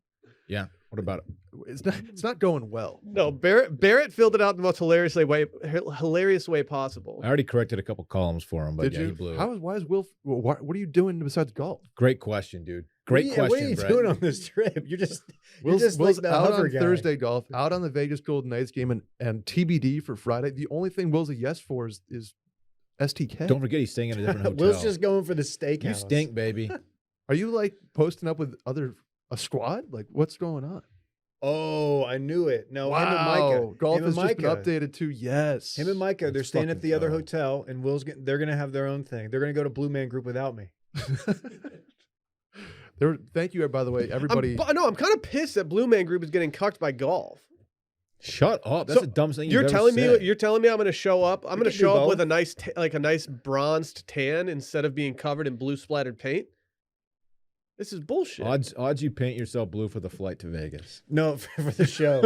Yeah. What about it? it's not going well. No, Barrett filled it out in the most hilarious way possible. I already corrected a couple columns for him, but Did yeah, you? he blew it. Why is Will? What are you doing besides golf? Great question, dude. Great question, What are you Brett. doing on this trip? You're just Will's like the out hover on guy. Thursday golf, out on the Vegas Golden Knights game, and TBD for Friday. The only thing Will's a yes for is STK. Don't forget he's staying in a different hotel. Will's just going for the steakhouse. You stink, baby. Are you like posting up with a squad? Like what's going on? Oh, I knew it. No, him and Micah. Golf Him has and just been Micah. updated to yes. Him and Micah, they're Let's staying at fucking the other go. hotel, and they're gonna have their own thing. They're gonna go to Blue Man Group without me. Thank you, by the way, everybody. I'm kind of pissed that Blue Man Group is getting cucked by golf. Shut up. That's So, the dumbest thing You're you've ever telling said. me I'm going to show up. I'm We going to can do show up both. with a nice a nice bronzed tan instead of being covered in blue splattered paint. This is bullshit. Odds you paint yourself blue for the flight to Vegas. No, for the show.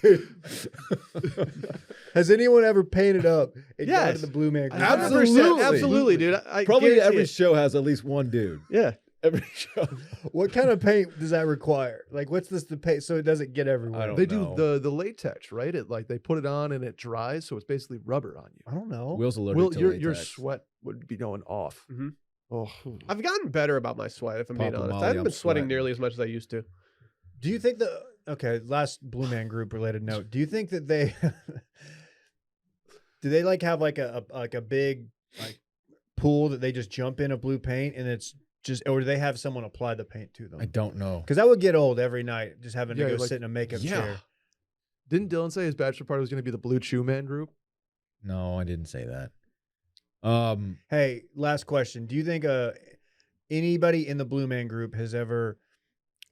Dude. Has anyone ever painted up and gone to Yes. the Blue Man Group? 100%, absolutely, dude. I Probably guarantee every it. show has at least one dude. Yeah. Every show. What kind of paint does that require? Like, what's this the paint so it doesn't get everywhere? I don't They know. do the latex, right? It like they put it on and it dries, so it's basically rubber on you. I don't know. Will's allergic Will, to your latex. sweat would be going off. Mhm. Oh, I've gotten better about my sweat, if I'm being Papa honest. Molly, I haven't I'm been sweating sweating. nearly as much as I used to. Do you think last Blue Man Group related note? Do you think that they do they like have like a big like pool that they just jump in of blue paint and it's just, or do they have someone apply the paint to them? I don't know. Because that would get old every night, just having to Yeah, go like- sit in a makeup Yeah. chair. didn't Dylan say his bachelor party was going to be the Blue Chew Man group? No, I didn't say that. Hey, last question. Do you think anybody in the Blue Man Group has ever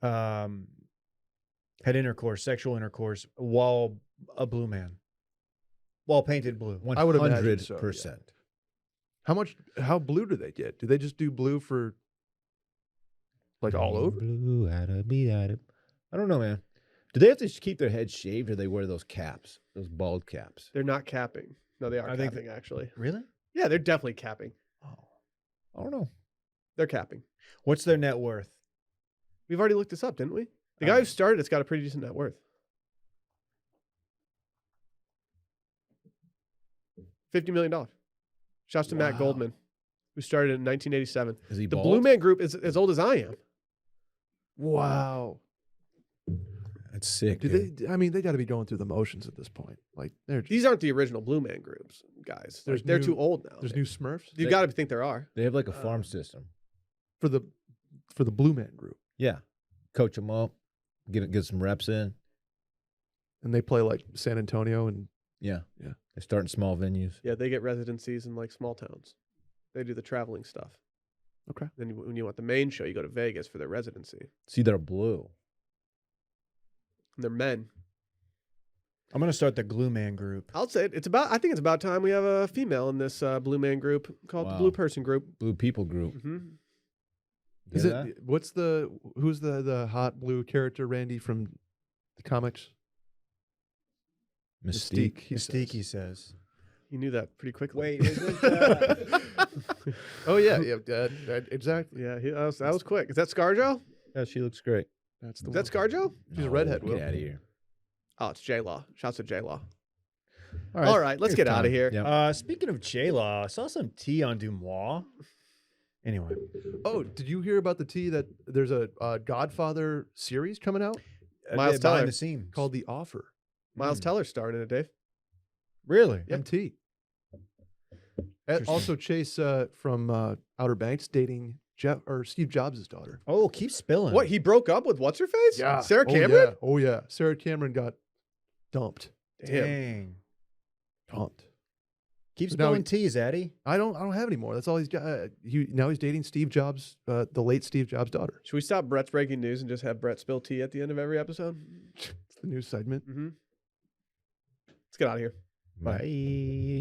had sexual intercourse, while a blue man, while painted blue? I would imagine so, 100%. How blue do they get? Do they just do blue for like all over? Blue, I don't know, man. Do they have to keep their head shaved or they wear those caps, those bald caps? They're not capping. No, they are I think capping, actually. Really? Yeah, they're definitely capping. Oh. I don't know. They're capping. What's their net worth? We've already looked this up, didn't we? The guy who started it's got a pretty decent net worth. $50 million. Shouts to Matt Wow. Goldman, who started in 1987. Is he The bald? Blue Man Group is as old as I am. Wow. That's sick. Do dude. they? I mean, they got to be going through the motions at this point. Like they're just, These aren't the original Blue Man Groups, guys. There's They're new- too old now. there's new Smurfs You got to think there are. They have like a farm system. for the Blue Man group, Yeah. Coach them up, get some reps in. and they play like San Antonio and Yeah. Yeah. They start in small venues. Yeah, they get residencies in like small towns. They do the traveling stuff. Okay. Then when you want the main show, you go to Vegas for their residency. See, they're blue. And they're men. I'm gonna start the Glue Man Group. I'll say it. I think it's about time we have a female in this Blue Man Group called the Wow. Blue Person Group. Blue people group. Hmm. is Hear it? that? What's who's the hot blue character Randy from the comics? Mystique. he Mystique, says. he says. You knew that pretty quickly. Wait, isn't Oh yeah, exactly. Yeah, that was quick. Is that ScarJo? Yeah, she looks great. That's the Is one. that ScarJo? She's a redhead, Get Will. out of here. Oh, it's J-Law. Shouts to J-Law. All All right, let's Here's get out time. of here. Yep. Speaking of J-Law, I saw some tea on Dumois. Anyway, Oh, did you hear about the tea that there's a Godfather series coming out Miles behind Teller. the scenes. called The Offer? Miles Mm. Teller's starring in it, Dave. Really? MT. Interesting. Also, Chase from Outer Banks dating Steve Jobs' daughter. Oh, keep spilling. What, he broke up with what's her face? Sarah Oh, Cameron? yeah. Oh yeah. Sarah Cameron got dumped. Damn. Dang. Dumped. Keep So now spilling teas, Addy. I don't have any more. That's all he's got. Now he's dating Steve Jobs, the late Steve Jobs' daughter. Should we stop Brett's breaking news and just have Brett spill tea at the end of every episode? It's the news segment. Mm-hmm. Let's get out of here. Bye.